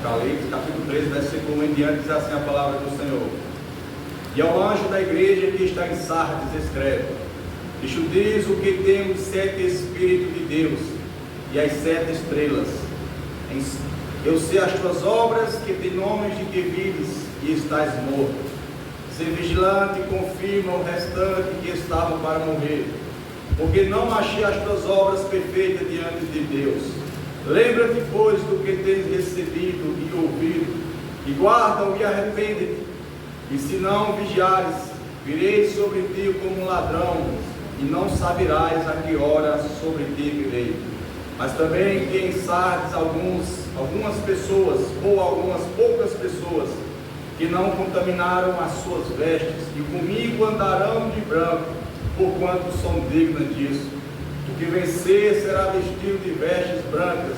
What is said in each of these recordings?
Apocalipse, capítulo 13, versículo 1 em diante, diz assim a palavra do Senhor. E ao anjo da igreja que está em Sardes escreve: Isto diz o que tem os 7 Espíritos de Deus e as 7 estrelas. Eu sei as tuas obras, que tem nomes de que vives e estás morto. Ser vigilante e confirma o restante que estavam para morrer, porque não achei as tuas obras perfeitas diante de Deus. Lembra-te, pois, do que tens recebido e ouvido, e guarda-o e arrepende-te. E se não vigiares, virei sobre ti como um ladrão, e não saberás a que hora sobre ti virei. Mas também que em Sardes algumas pessoas, ou algumas poucas pessoas, que não contaminaram as suas vestes, e comigo andarão de branco, porquanto são dignas disso. O que vencer será vestido de vestes brancas,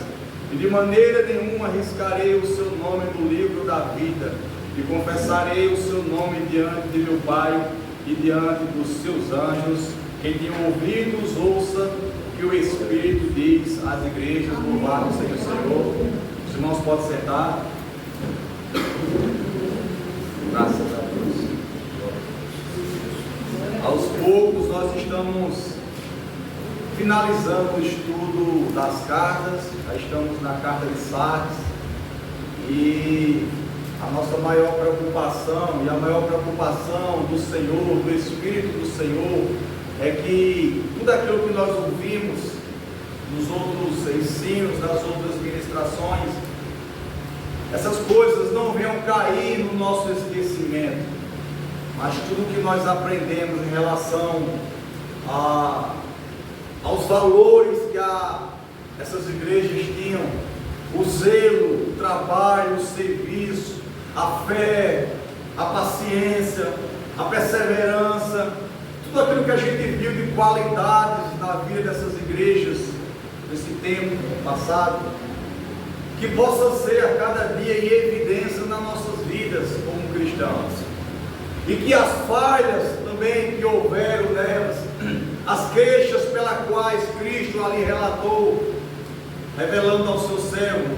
e de maneira nenhuma arriscarei o seu nome no livro da vida, e confessarei o seu nome diante de meu Pai e diante dos seus anjos. Quem tem ouvidos, ouça o que o Espírito diz às igrejas. Louvado seja o Senhor. Os irmãos podem sentar. Graças a Deus. Aos poucos nós estamos finalizando o estudo das cartas. Já estamos na carta de Sardes. E a nossa maior preocupação, e a maior preocupação do Senhor, do Espírito do Senhor, é que tudo aquilo que nós ouvimos nos outros ensinos, nas outras ministrações, essas coisas não venham cair no nosso esquecimento, mas tudo que nós aprendemos em relação aos valores que essas igrejas tinham, o zelo, o trabalho, o serviço, a fé, a paciência, a perseverança, tudo aquilo que a gente viu de qualidades na vida dessas igrejas nesse tempo passado, que possa ser a cada dia em evidência nas nossas vidas como cristãos, e que as falhas também que houveram nelas, as queixas pelas quais Cristo ali relatou, revelando ao seu servo,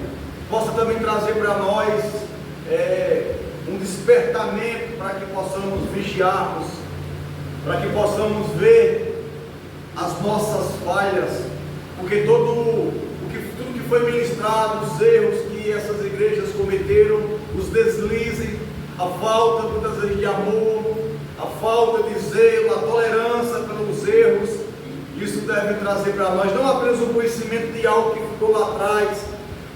possa também trazer para nós um despertamento para que possamos vigiarmos, para que possamos ver as nossas falhas, porque tudo que foi ministrado, os erros que essas igrejas cometeram, os deslizes, a falta muitas vezes de amor, a falta de zelo, a tolerância pelos erros, isso deve trazer para nós não apenas o conhecimento de algo que ficou lá atrás,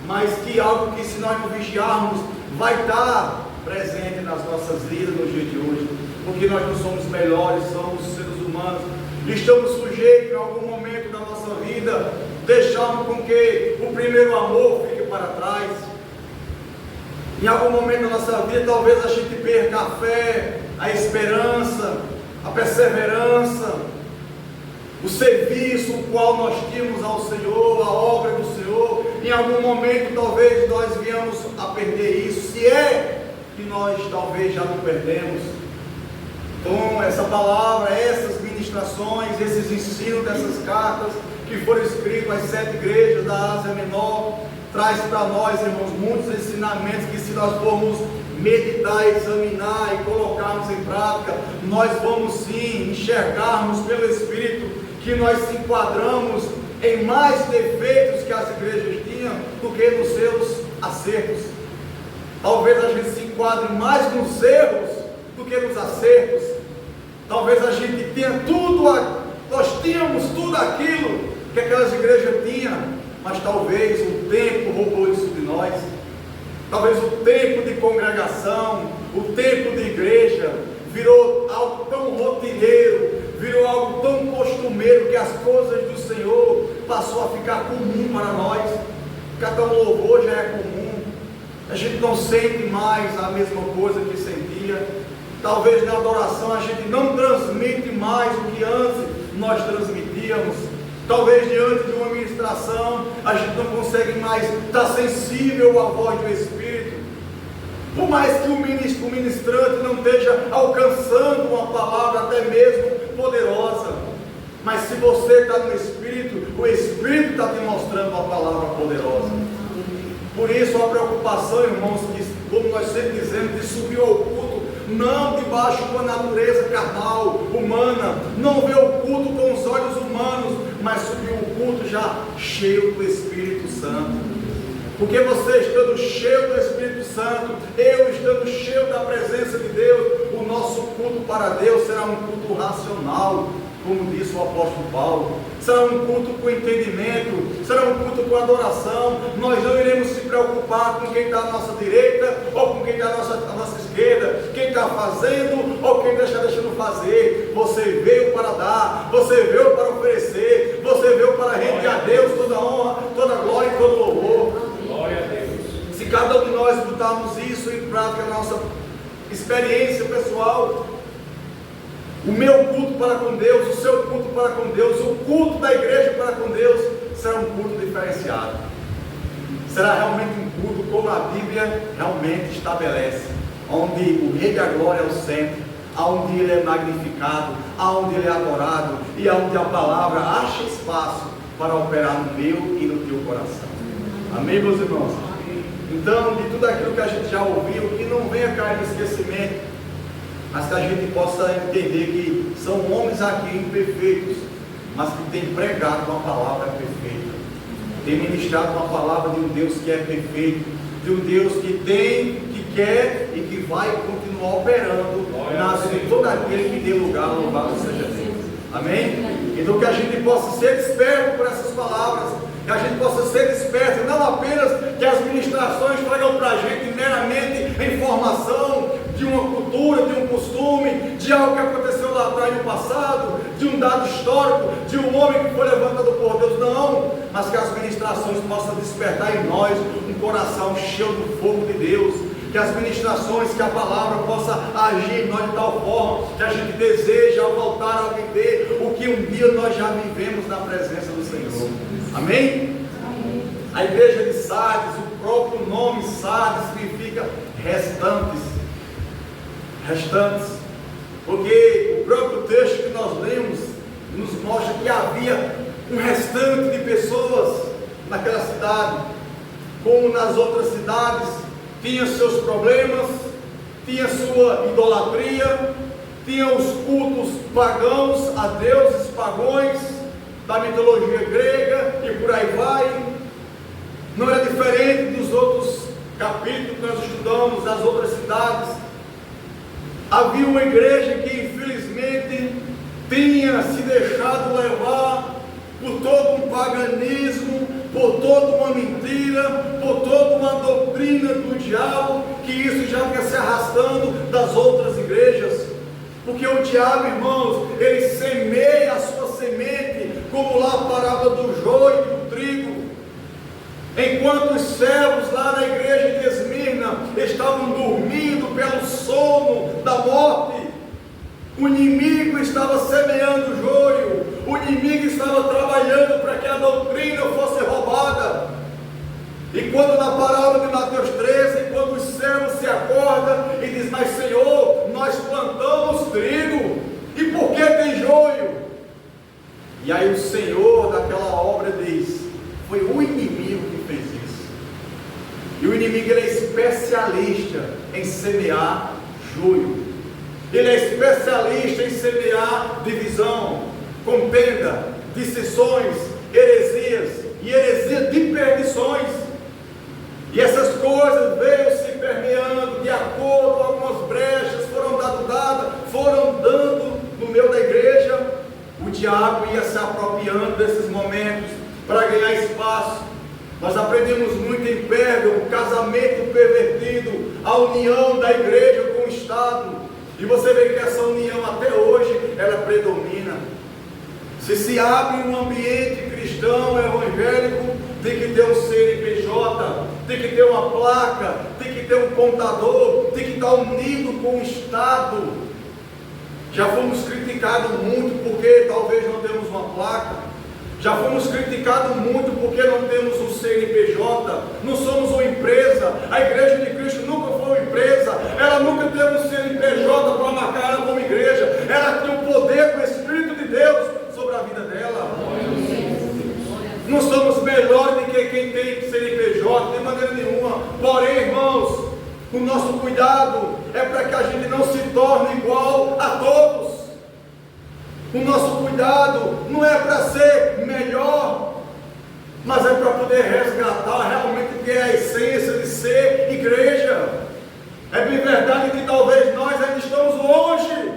mas que algo que, se nós não vigiarmos, vai estar presente nas nossas vidas no dia de hoje, porque nós não somos melhores, somos seres humanos, e estamos sujeitos em algum momento da nossa vida, deixarmos com que o primeiro amor fique para trás. Em algum momento da nossa vida, talvez a gente perca a fé, a esperança, a perseverança, o serviço o qual nós tínhamos ao Senhor, a obra do Senhor. Em algum momento talvez nós viemos a perder isso, se é que nós talvez já não perdemos. Então essa palavra, essas ministrações, esses ensinos dessas cartas que foram escritas às 7 igrejas da Ásia Menor, traz para nós, irmãos, muitos ensinamentos que, se nós formos meditar, examinar e colocarmos em prática, nós vamos sim enxergarmos pelo Espírito que nós se enquadramos em mais defeitos que as igrejas tinham do que nos seus acertos. Talvez a gente se enquadre mais nos erros do que nos acertos. Talvez a gente tenha nós tínhamos tudo aquilo que aquelas igrejas tinham, mas talvez o tempo roubou isso de nós. Talvez o tempo de congregação, o tempo de igreja virou algo tão rotineiro, virou algo tão costumeiro, que as coisas do Senhor passou a ficar comum para nós. Cada louvor já é comum, a gente não sente mais a mesma coisa que sentia. Talvez na adoração a gente não transmite mais o que antes nós transmitíamos. Talvez diante de uma ministração a gente não consegue mais estar sensível à voz do Espírito. Por mais que o ministrante não esteja alcançando uma palavra até mesmo poderosa, mas se você está no Espírito, o Espírito está te mostrando uma palavra poderosa. Por isso a preocupação, irmãos, que, como nós sempre dizemos, de subir ao culto, não debaixo de uma natureza carnal, humana, não ver o culto com os olhos humanos, mas subir o culto já cheio do Espírito Santo. Porque você estando cheio do Espírito Santo, eu estando cheio da presença de Deus, o nosso culto para Deus será um culto racional, como disse o apóstolo Paulo. Será um culto com entendimento, será um culto com adoração. Nós não iremos se preocupar com quem está à nossa direita ou com quem está à nossa esquerda, quem está fazendo ou quem está deixando fazer. Você veio para dar, você veio para oferecer, você veio para render a Deus toda honra, toda glória e todo louvor. Glória a Deus. Se cada um de nós botarmos isso em prática na nossa experiência pessoal, o meu culto para com Deus, o seu culto para com Deus, o culto da igreja para com Deus, será um culto diferenciado. Será realmente um culto como a Bíblia realmente estabelece, onde o Rei da Glória é o centro, onde Ele é magnificado, onde Ele é adorado e onde a palavra acha espaço para operar no meu e no teu coração. Amém, meus irmãos? Então, de tudo aquilo que a gente já ouviu, que não venha cair no esquecimento, mas que a gente possa entender que são homens aqui imperfeitos, mas que têm pregado uma palavra perfeita, têm ministrado uma palavra de um Deus que é perfeito, de um Deus que tem, que quer e que vai continuar operando na vida de todo aquele que dê lugar, louvado seja Deus. Amém? Então que a gente possa ser desperto por essas palavras, que a gente possa ser desperto, não apenas que as ministrações tragam para a gente meramente informação de uma cultura, de um costume, de algo que aconteceu lá atrás no passado, de um dado histórico, de um homem que foi levantado por Deus, não, mas que as ministrações possam despertar em nós um coração cheio do fogo de Deus, que as ministrações, que a palavra possa agir em nós de tal forma que a gente deseja voltar a viver o que um dia nós já vivemos na presença do Senhor. Amém? Amém. A igreja de Sardes, o próprio nome Sardes significa restantes. Restantes. Porque o próprio texto que nós lemos nos mostra que havia um restante de pessoas naquela cidade, como nas outras cidades, tinha seus problemas, tinha sua idolatria, tinha os cultos pagãos a deuses pagões da mitologia grega e por aí vai. Não era diferente dos outros capítulos que nós estudamos das outras cidades. Havia uma igreja que infelizmente tinha se deixado levar por todo um paganismo, por toda uma mentira, por toda uma doutrina do diabo, que isso já vinha se arrastando das outras igrejas. Porque o diabo, irmãos, ele semeia a sua semente, como lá a parábola do joio e do trigo. Enquanto os servos lá na igreja de Esmirna estavam dormindo pelo sono da morte, o inimigo estava semeando o joio, o inimigo estava trabalhando para que a doutrina fosse roubada. E quando na parábola de Mateus 13, quando os servos se acordam e dizem: mas Senhor, nós plantamos trigo, e por que tem joio? E aí o Senhor daquela obra diz: foi o inimigo que fez isso. E o inimigo, ele é especialista em semear joio. Ele é especialista em semear divisão, contenda, dissensões, heresias e heresias de perdições. E essas coisas veio se permeando de acordo com algumas brechas, foram dando no meio da igreja. O diabo ia se apropriando desses momentos para ganhar espaço. Nós aprendemos muito em Pérgamo, o casamento pervertido, a união da igreja com o Estado. E você vê que essa união até hoje, ela predomina. Se abre um ambiente cristão, evangélico, tem que ter um CNPJ, tem que ter uma placa, tem que ter um contador, tem que estar unido com o Estado. Já fomos criticados muito porque talvez não temos uma placa. Já fomos criticados muito porque não temos um CNPJ, não somos uma empresa. A igreja de Cristo nunca foi uma empresa, ela nunca teve um CNPJ para marcar ela como igreja. Ela tem o poder do Espírito de Deus sobre a vida dela. Não somos melhores do que quem tem CNPJ, de maneira nenhuma. nosso cuidado é para que a gente não se torne igual a todos. O nosso cuidado não é para ser melhor, mas é para poder resgatar realmente o que é a essência de ser igreja. É bem verdade que talvez nós ainda estamos longe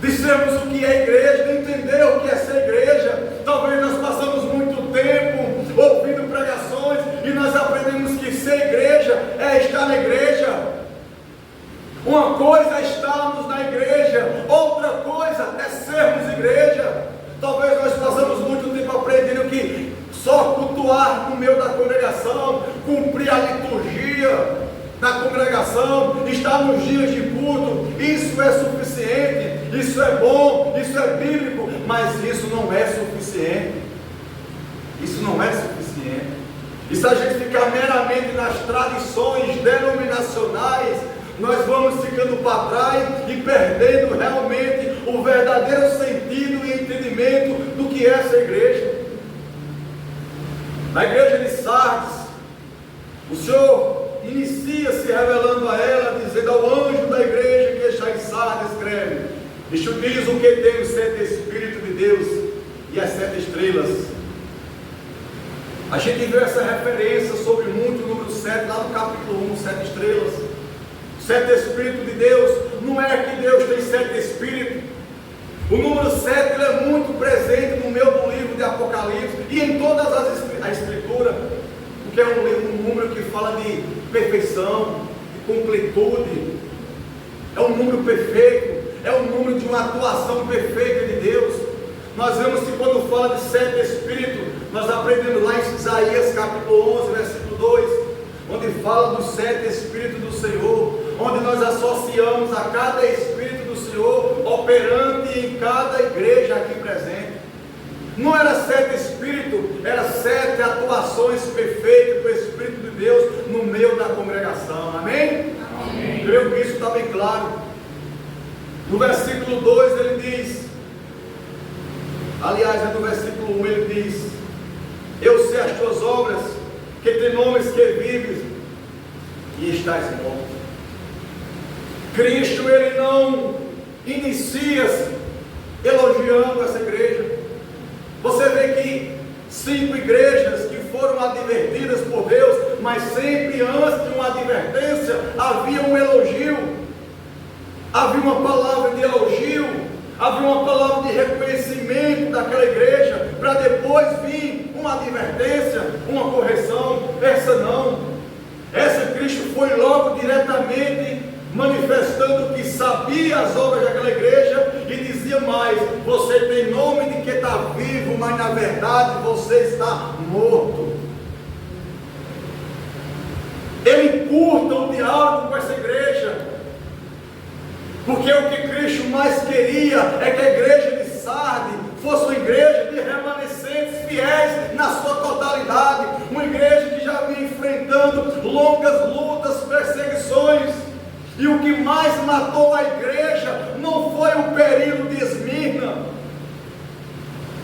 de sermos o que é igreja, de entender o que é ser igreja. Talvez nós passamos muito tempo ouvindo pregações e nós aprendemos que ser igreja é estar na igreja. Uma coisa é estarmos na igreja, outra coisa é sermos igreja. Talvez nós passamos muito tempo aprendendo que só cultuar no meio da congregação, cumprir a liturgia da congregação, estar nos dias de culto, isso é suficiente, isso é bom, isso é bíblico, mas isso não é suficiente. Isso não é suficiente. E se a gente ficar meramente nas tradições denominacionais, nós vamos ficando para trás e perdendo realmente o verdadeiro sentido e entendimento do que é essa igreja. Na igreja de Sardes, o Senhor inicia se revelando a ela, dizendo ao anjo da igreja que está em Sardes, escreve: isto diz o que tem o 7 Espírito de Deus e as 7 estrelas. A gente viu essa referência sobre muito o número 7 lá no capítulo 1, 7 estrelas. 7 Espírito de Deus, não é que Deus tem 7 Espíritos. O número 7 ele é muito presente no meio do livro de Apocalipse e em todas a Escritura, porque é um número que fala de perfeição, de completude, é um número perfeito, é um número de uma atuação perfeita de Deus. Nós vemos que quando fala de 7 Espíritos, nós aprendemos lá em Isaías capítulo 11, versículo 2, onde fala dos 7 Espíritos do Senhor, onde nós associamos a cada Espírito do Senhor operante em cada igreja aqui presente. Não era 7 Espíritos, era 7 atuações perfeitas do Espírito de Deus no meio da congregação, amém? Amém. Creio que isso está bem claro. No versículo 2 ele diz, aliás é no versículo 1 ele diz: eu sei as tuas obras, que tem nomes que vives e estás morto. Cristo ele não inicia-se elogiando essa igreja. Você vê que 5 igrejas que foram advertidas por Deus, mas sempre antes de uma advertência havia um elogio, havia uma palavra de elogio, havia uma palavra de reconhecimento daquela igreja, para depois vir uma advertência, uma correção. Essa não, essa Cristo foi logo diretamente manifestando que sabia as obras daquela igreja e dizia mais: você tem nome de que está vivo, mas na verdade você está morto. Ele encurta o diálogo com essa igreja, porque o que Cristo mais queria é que a igreja de Sardes fosse uma igreja de remanescentes fiéis na sua totalidade, uma igreja que já vinha enfrentando longas lutas, perseguições. E o que mais matou a igreja não foi o período de Esmirna,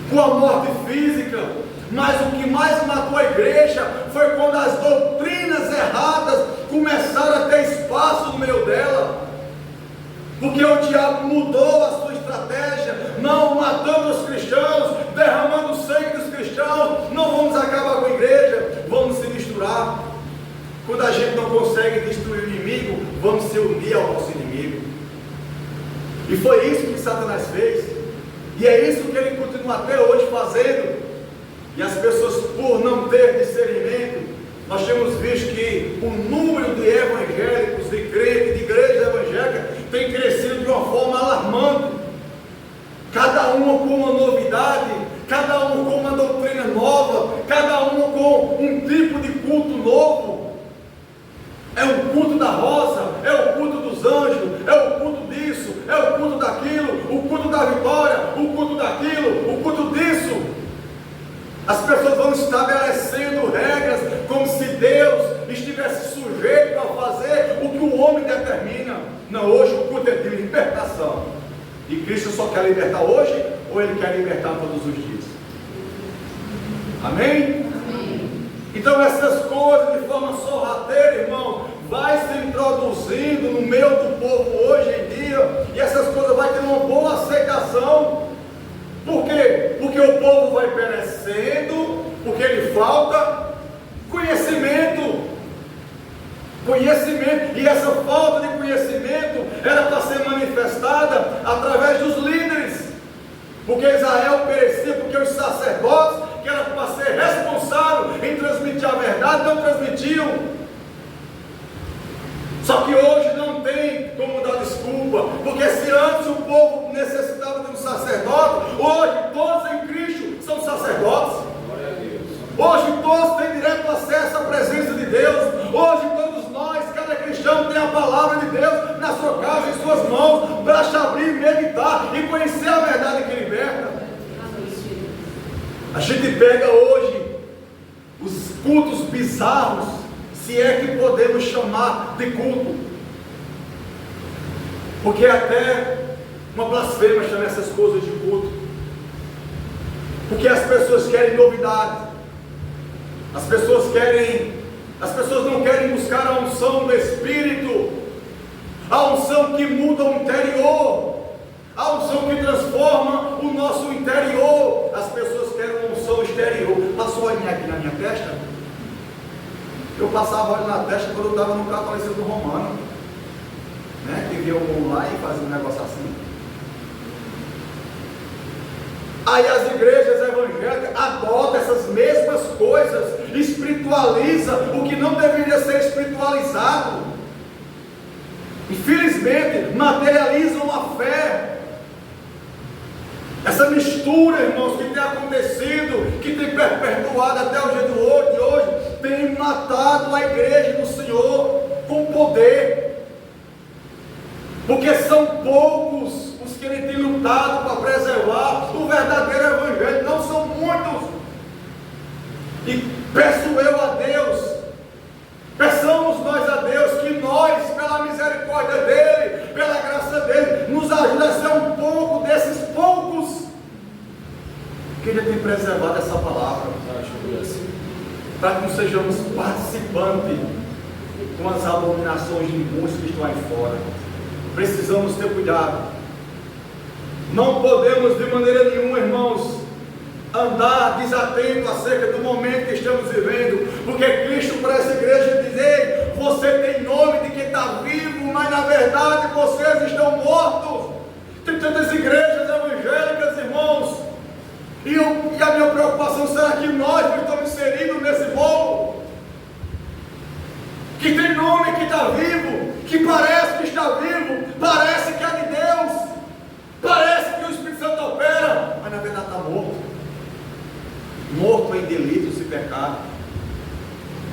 com a morte física, mas o que mais matou a igreja foi quando as doutrinas erradas começaram a ter espaço no meio dela. Porque o diabo mudou a sua estratégia, não matando os cristãos, derramando o sangue dos cristãos. Não vamos acabar com a igreja, vamos se misturar. Quando a gente não consegue destruir o inimigo, vamos se unir ao nosso inimigo. E foi isso que Satanás fez, e é isso que ele continua até hoje fazendo. E as pessoas, por não ter discernimento, nós temos visto que o número de evangélicos, de crentes, de igrejas evangélicas tem crescido de uma forma alarmante, cada uma com uma novidade, cada uma com uma doutrina nova, cada uma com um tipo de culto novo. É o culto da rosa, é o culto dos anjos, é o culto disso, é o culto daquilo, o culto da vitória, o culto daquilo, o culto disso. As pessoas vão estabelecendo regras como se Deus estivesse sujeito a fazer o que o homem determina. Não, hoje o culto é de libertação. E Cristo só quer libertar hoje, ou Ele quer libertar todos os dias? Amém? Então essas coisas de forma sorrateira, irmão, vai se produzindo no meio do povo hoje em dia, e essas coisas vão ter uma boa aceitação. Por quê? Porque o povo vai perecendo, porque lhe falta conhecimento. Conhecimento, e essa falta de conhecimento era para ser manifestada através dos líderes, porque Israel perecia, porque os sacerdotes, que eram para ser responsáveis em transmitir a verdade, não transmitiam. Só que hoje não tem como dar desculpa, porque se antes o povo necessitava de um sacerdote, hoje todos em Cristo são sacerdotes. Hoje todos têm direto acesso à presença de Deus. Hoje todos nós, cada cristão tem a palavra de Deus na sua casa, em suas mãos, para abrir, meditar e conhecer a verdade que liberta. A gente pega hoje os cultos bizarros, se é que podemos chamar de culto, porque até uma blasfêmia chama essas coisas de culto, porque as pessoas querem novidade. As pessoas não querem buscar a unção do Espírito, a unção que muda o interior, a unção que transforma o nosso interior. As pessoas querem uma unção exterior. Passou a minha aqui na minha testa? Eu passava óleo na testa quando eu estava no catolicismo romano, né? Que via um lá e fazia um negócio assim. Aí as igrejas evangélicas adotam essas mesmas coisas, espiritualizam o que não deveria ser espiritualizado. Infelizmente, materializam a fé. Essa mistura, irmãos, que tem acontecido, que tem perpetuado até o dia de hoje, tem matado a igreja do Senhor com poder. Porque são poucos os que ele tem lutado para preservar o verdadeiro evangelho. Não são muitos. E peço eu a Deus, peçamos nós a Deus, que nós, pela misericórdia dele, pela graça dele, nos ajude a ser um pouco desses poucos que ele tem preservado essa palavra, para que não sejamos participantes com as abominações de muitos que estão aí fora. Precisamos ter cuidado. Não podemos de maneira nenhuma, irmãos, andar desatento acerca do momento que estamos vivendo, porque Cristo para essa igreja diz: ei, você tem nome de quem está vivo, mas na verdade vocês estão mortos. Tem tantas igrejas evangélicas, irmãos, e a minha preocupação, será que nós não estamos inseridos nesse bolo? Que tem nome que está vivo, que parece que está vivo, parece que é de Deus, parece que o Espírito Santo opera, mas na verdade está morto. Morto em delitos e pecado,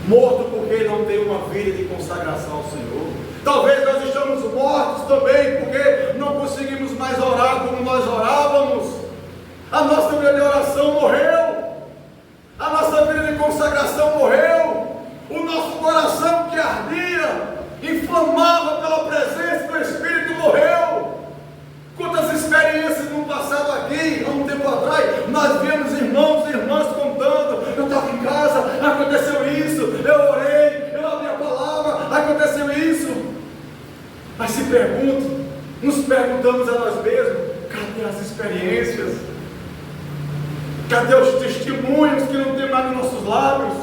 morto porque não tem uma vida de consagração ao Senhor. Talvez nós estamos mortos também porque não conseguimos mais orar como nós orávamos. A nossa vida de oração morreu, a nossa vida de consagração morreu, o nosso coração que ardia, inflamava pela presença do Espírito, morreu. Quantas experiências no passado aqui, há um tempo atrás, nós vimos irmãos e irmãs contando: eu estava em casa, aconteceu isso, eu orei, eu abri a palavra, aconteceu isso. Mas se pergunte, nos perguntamos a nós mesmos: cadê as experiências? Cadê os testemunhos que não tem mais nos nossos lábios?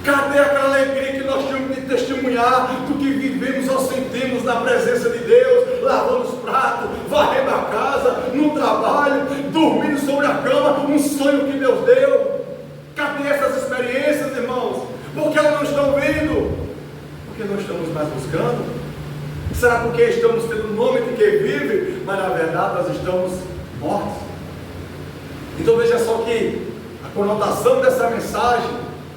Cadê aquela alegria que nós tínhamos de testemunhar do que vivemos ou sentimos na presença de Deus, lavando os pratos, varrendo a casa, no trabalho, dormindo sobre a cama, um sonho que Deus deu? Cadê essas experiências, irmãos? Por que elas não estão vindo? Porque não estamos mais buscando? Será porque estamos tendo o nome de quem vive, mas na verdade nós estamos mortos? Então veja só que a conotação dessa mensagem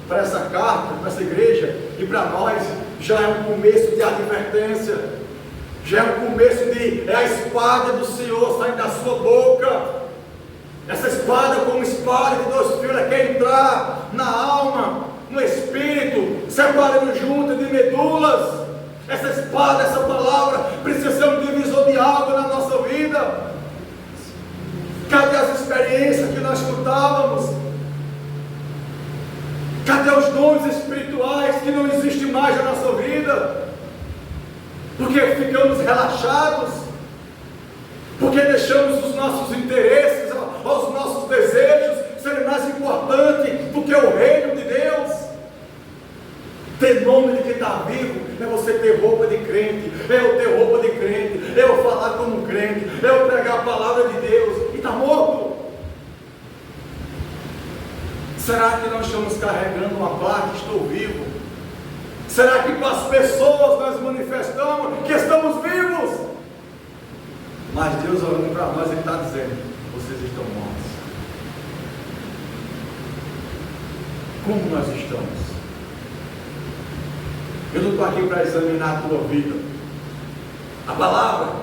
para essa carta, para essa igreja e para nós, já é um começo de advertência, já é um começo é a espada do Senhor saindo da sua boca. Essa espada, como espada de dois fios, ela quer entrar na alma, no espírito, separando juntas de medulas. Essa espada, essa palavra precisa ser um divisor de água na nossa vida. Cadê as experiências que nós escutávamos? Cadê os dons espirituais que não existem mais na nossa vida? porque ficamos relaxados, porque deixamos os nossos interesses, os nossos desejos serem mais importantes do que o reino de Deus. Ter nome de quem está vivo é você ter roupa de crente, é eu ter roupa de crente, é eu falar como crente, é eu pregar a palavra de Deus e está morto. Será que nós estamos carregando uma placa, estou vivo? Será que para as pessoas nós manifestamos que estamos vivos? Mas Deus olhando para nós, Ele está dizendo: vocês estão mortos. Como nós estamos? Eu não estou aqui para examinar a tua vida. A palavra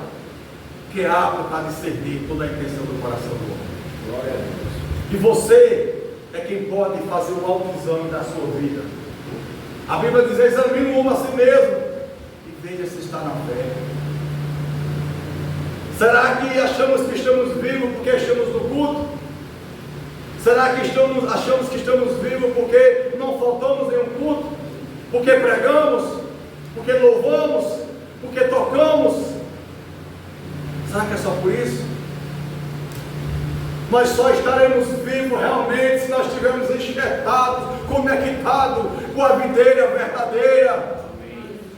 que é apta para discernir toda a intenção do coração do homem. Glória a Deus. E você é quem pode fazer o autoexame da sua vida. A Bíblia diz: examine o homem a si mesmo e veja se está na fé. Será que achamos que estamos vivos porque estamos no culto? Será que achamos que estamos vivos porque não faltamos em um culto? Porque pregamos? Porque louvamos? Porque tocamos? Será que é só por isso? Nós só estaremos vivos realmente se nós estivermos enxertados, conectados com a videira verdadeira.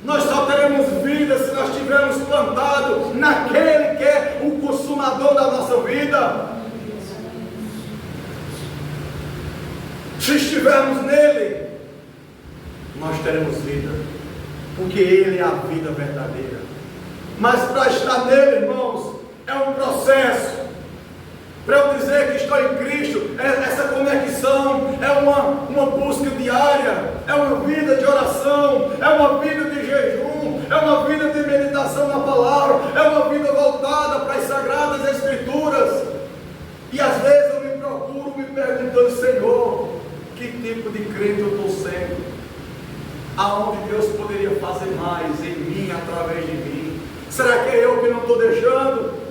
Nós só teremos vida se nós estivermos plantados naquele que é o consumador da nossa vida. Se estivermos nele, nós teremos vida, porque ele é a vida verdadeira. Mas para estar nele, irmãos, é um processo. Para eu dizer que estou em Cristo, essa conexão é uma busca diária, é uma vida de oração, é uma vida de jejum, é uma vida de meditação na palavra, é uma vida voltada para as Sagradas Escrituras. E às vezes eu me procuro me perguntando: Senhor, que tipo de crente eu estou sendo? Aonde Deus poderia fazer mais em mim, através de mim? Será que é eu que não estou deixando?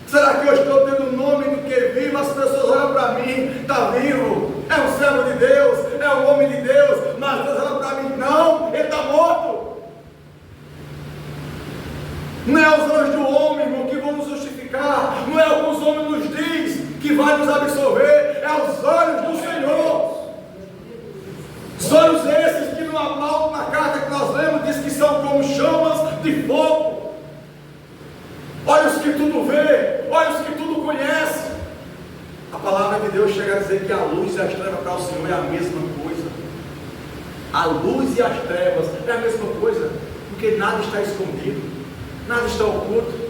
Será que eu estou tendo nome do que vivo? As pessoas olham para mim: está vivo, é um servo de Deus, é um homem de Deus. Mas Deus olha para mim: não, ele está morto. Não é os olhos do homem, irmão, que vão nos justificar. Não é o que os homens nos diz que vai nos absolver. É os olhos do Senhor. Os olhos esses que na carta que nós lemos diz que são como chamas de fogo. Olhos que tudo vê, olhos que tudo conhece. A palavra de Deus chega a dizer que a luz e as trevas para o Senhor é a mesma coisa. A luz e as trevas é a mesma coisa, porque nada está escondido, nada está oculto.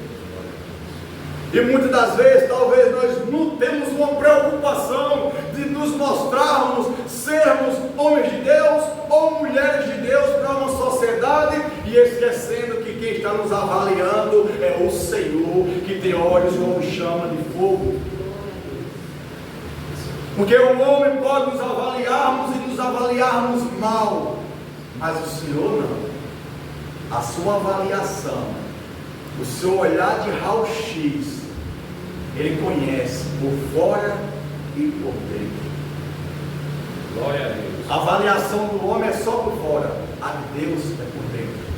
E muitas das vezes, talvez nós não temos uma preocupação de nos mostrarmos, sermos homens de Deus ou mulheres de Deus para uma sociedade, e esquecendo que quem está nos avaliando é o Senhor, que tem olhos como chama de fogo. Porque o homem pode nos avaliarmos e nos avaliarmos mal, mas o Senhor não. A sua avaliação, o seu olhar de raio-x, Ele conhece por fora e por dentro. Glória a Deus. A avaliação do homem é só por fora, a de Deus é por dentro.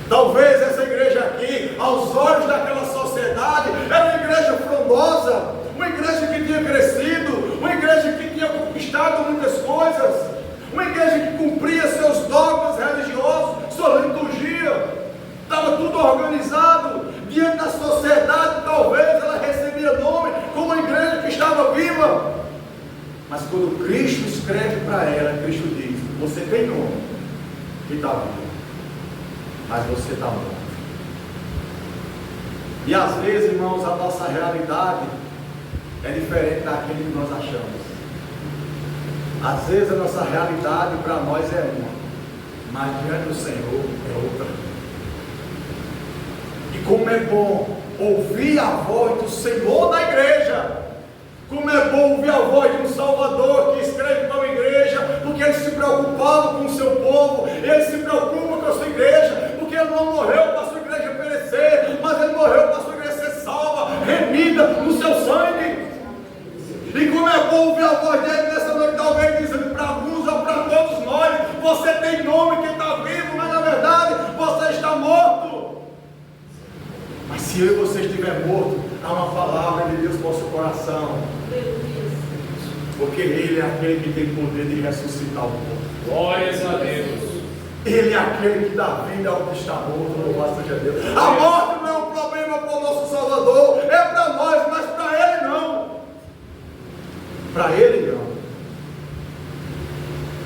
Talvez essa igreja aqui, aos olhos daquela sociedade, era uma igreja frondosa, uma igreja que tinha crescido, uma igreja que tinha conquistado muitas coisas, uma igreja que cumpria seus dogmas religiosos, sua liturgia. Estava tudo organizado, diante da sociedade, talvez ela recebia nome como uma igreja que estava viva. Mas quando Cristo escreve para ela, Cristo diz: você tem nome, que está vivo, mas você está morto. E às vezes, irmãos, a nossa realidade é diferente daquilo que nós achamos. Às vezes a nossa realidade para nós é uma, mas diante do Senhor é outra. E como é bom ouvir a voz do Senhor da igreja. Como é bom ouvir a voz de um Salvador que escreve para uma igreja, porque ele se preocupava com o seu povo, ele se preocupa com a sua igreja, porque ele não morreu para a sua igreja perecer, mas ele morreu para a sua igreja ser salva, remida no seu sangue. E como é bom ouvir a voz dele nessa noite, talvez dizendo para alguns ou para todos nós: você tem nome que está vivo, mas na verdade você está morto. se eu e você estiver morto, há uma palavra de Deus para o seu coração. Porque Ele é aquele que tem poder de ressuscitar o corpo. Glórias a Deus. Ele é aquele que dá vida ao que está morto. Louvado seja Deus. A morte não é um problema para o nosso Salvador, é para nós, mas para Ele não. Para Ele não.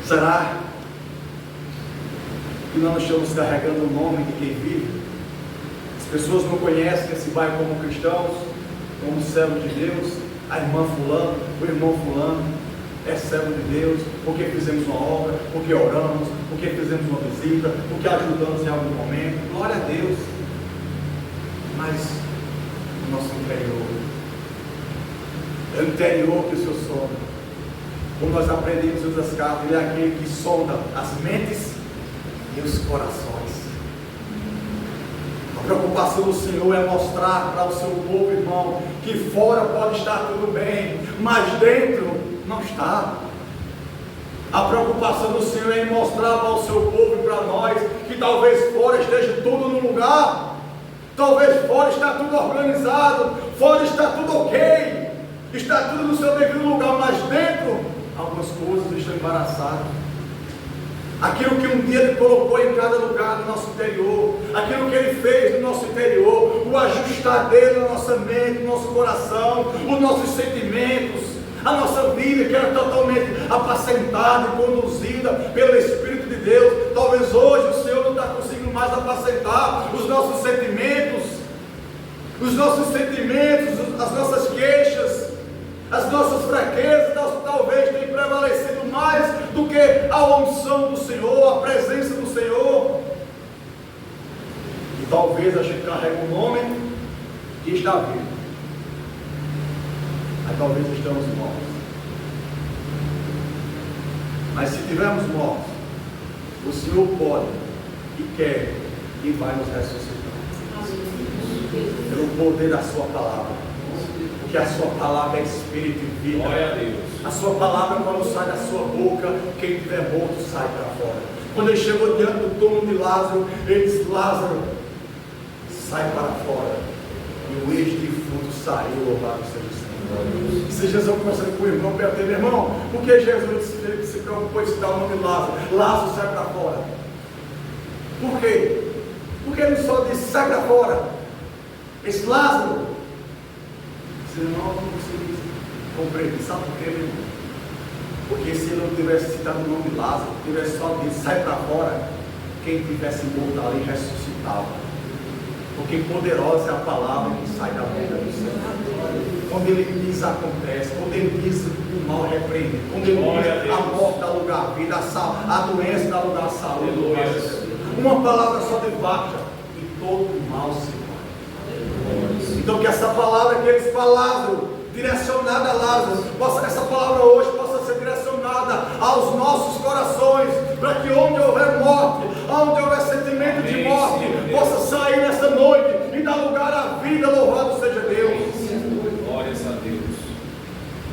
Será que nós estamos carregando o nome de quem vive? As pessoas não conhecem esse bairro como cristãos, como servos de Deus. A irmã fulano, o irmão fulano é servo de Deus, porque fizemos uma obra, porque oramos, porque fizemos uma visita, porque ajudamos em algum momento. Glória a Deus. Mas o nosso interior é o interior que o Senhor sonda. Como nós aprendemos em outras cartas, Ele é aquele que sonda as mentes e os corações. A preocupação do Senhor é mostrar para o seu povo, irmão, que fora pode estar tudo bem, mas dentro não está. A preocupação do Senhor é mostrar para o seu povo e para nós que talvez fora esteja tudo no lugar, talvez fora está tudo organizado, fora está tudo ok, está tudo no seu devido lugar, mas dentro algumas coisas estão embaraçadas. Aquilo que um dia Ele colocou em cada lugar do nosso interior, aquilo que Ele fez no nosso interior, o ajustar dele na nossa mente, no nosso coração, os nossos sentimentos, a nossa vida que era totalmente apacentada e conduzida pelo Espírito de Deus. Talvez hoje o Senhor não está conseguindo mais apacentar os nossos sentimentos, as nossas queixas, as nossas fraquezas, talvez tenham prevalecido mais do que a unção do Senhor, a presença do Senhor. E talvez a gente carregue um nome e está vivo, mas talvez estamos mortos. Mas se estivermos mortos, o Senhor pode e quer e vai nos ressuscitar pelo poder da sua palavra. Porque a sua palavra é espírito e vida. Glória a Deus. A sua palavra, quando sai da sua boca, quem estiver morto sai para fora. Quando ele chegou diante do túmulo de Lázaro, ele disse: Lázaro, sai para fora. E o ex-defunto saiu, louvado seja o Senhor. Se Jesus conversando com o irmão, perguntei: meu irmão, por que Jesus se preocupou em citar o nome de Lázaro? Lázaro, sai para fora. Por quê? Porque ele só disse: sai para fora. Esse Lázaro, senão eu não consigo compreender. Sabe por quê, meu irmão? Porque se ele não tivesse citado o nome de Lázaro, tivesse só dito: sai para fora, quem tivesse morto ali ressuscitava. Porque poderosa é a palavra que sai da boca do Senhor. Quando Ele diz, acontece. Quando Ele diz, o mal repreende. Quando Ele diz, a morte dá lugar à vida, a doença dá lugar à saúde. Uma palavra só de baixa e todo o mal se vai. Então que essa palavra que eles falaram, direcionada a Lázaro, essa palavra hoje possa ser direcionada aos nossos corações, para que onde houver morte, onde houver sentimento de morte, possa sair nessa noite e dar lugar à vida. Louvado seja Deus. Glórias a Deus.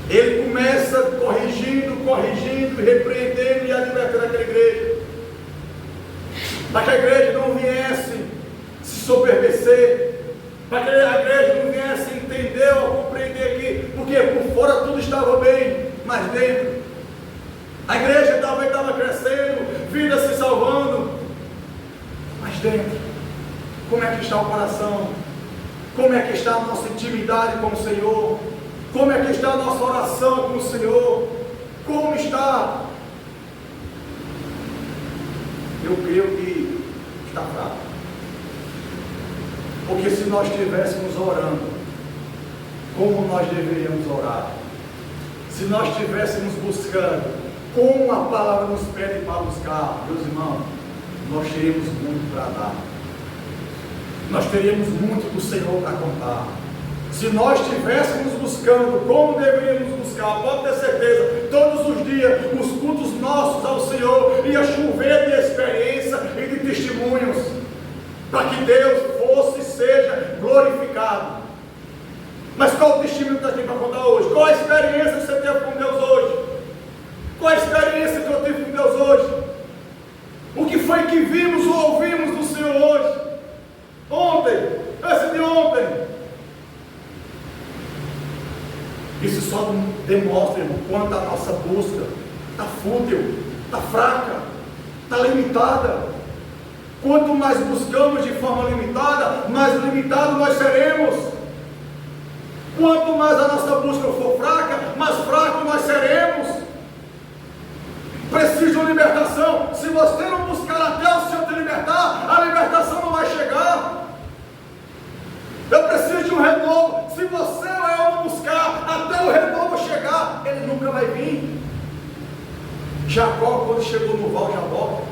Ele começa corrigindo, repreendendo e advertindo aquela igreja, para que a igreja não viesse se soberbecer, para que a igreja não viesse entender ou compreender que, porque por fora tudo estava bem, mas dentro, a igreja talvez estava crescendo, vida se salvando, mas dentro, como é que está o coração? Como é que está a nossa intimidade com o Senhor? Como é que está a nossa oração com o Senhor? Como está? Eu creio que está fraco. Porque se nós estivéssemos orando como nós deveríamos orar, se nós estivéssemos buscando como a palavra nos pede para buscar, meus irmãos, nós teríamos muito para dar. Nós teríamos muito do Senhor para contar. Se nós estivéssemos buscando como deveríamos buscar, pode ter certeza, todos os dias, os cultos nossos ao Senhor ia chover de experiência e de testemunhos, para que Deus fosse e seja glorificado. Mas qual o testemunho que nós temos para contar hoje? Qual a experiência que você teve com Deus hoje? Qual a experiência que eu tive com Deus hoje? O que foi que vimos ou ouvimos do Senhor hoje? Ontem, esse de ontem. Isso só demonstra o quanto a nossa busca está fútil, está fraca, está limitada. Quanto mais buscamos de forma limitada, mais limitado nós seremos. Quanto mais a nossa busca for fraca, mais fraco nós seremos. Preciso de libertação. Se você não buscar até o Senhor te libertar, a libertação não vai chegar. Eu preciso de um renovo. Se você ou eu não buscar até o renovo chegar, ele nunca vai vir. Jacó, quando chegou no Val Jabó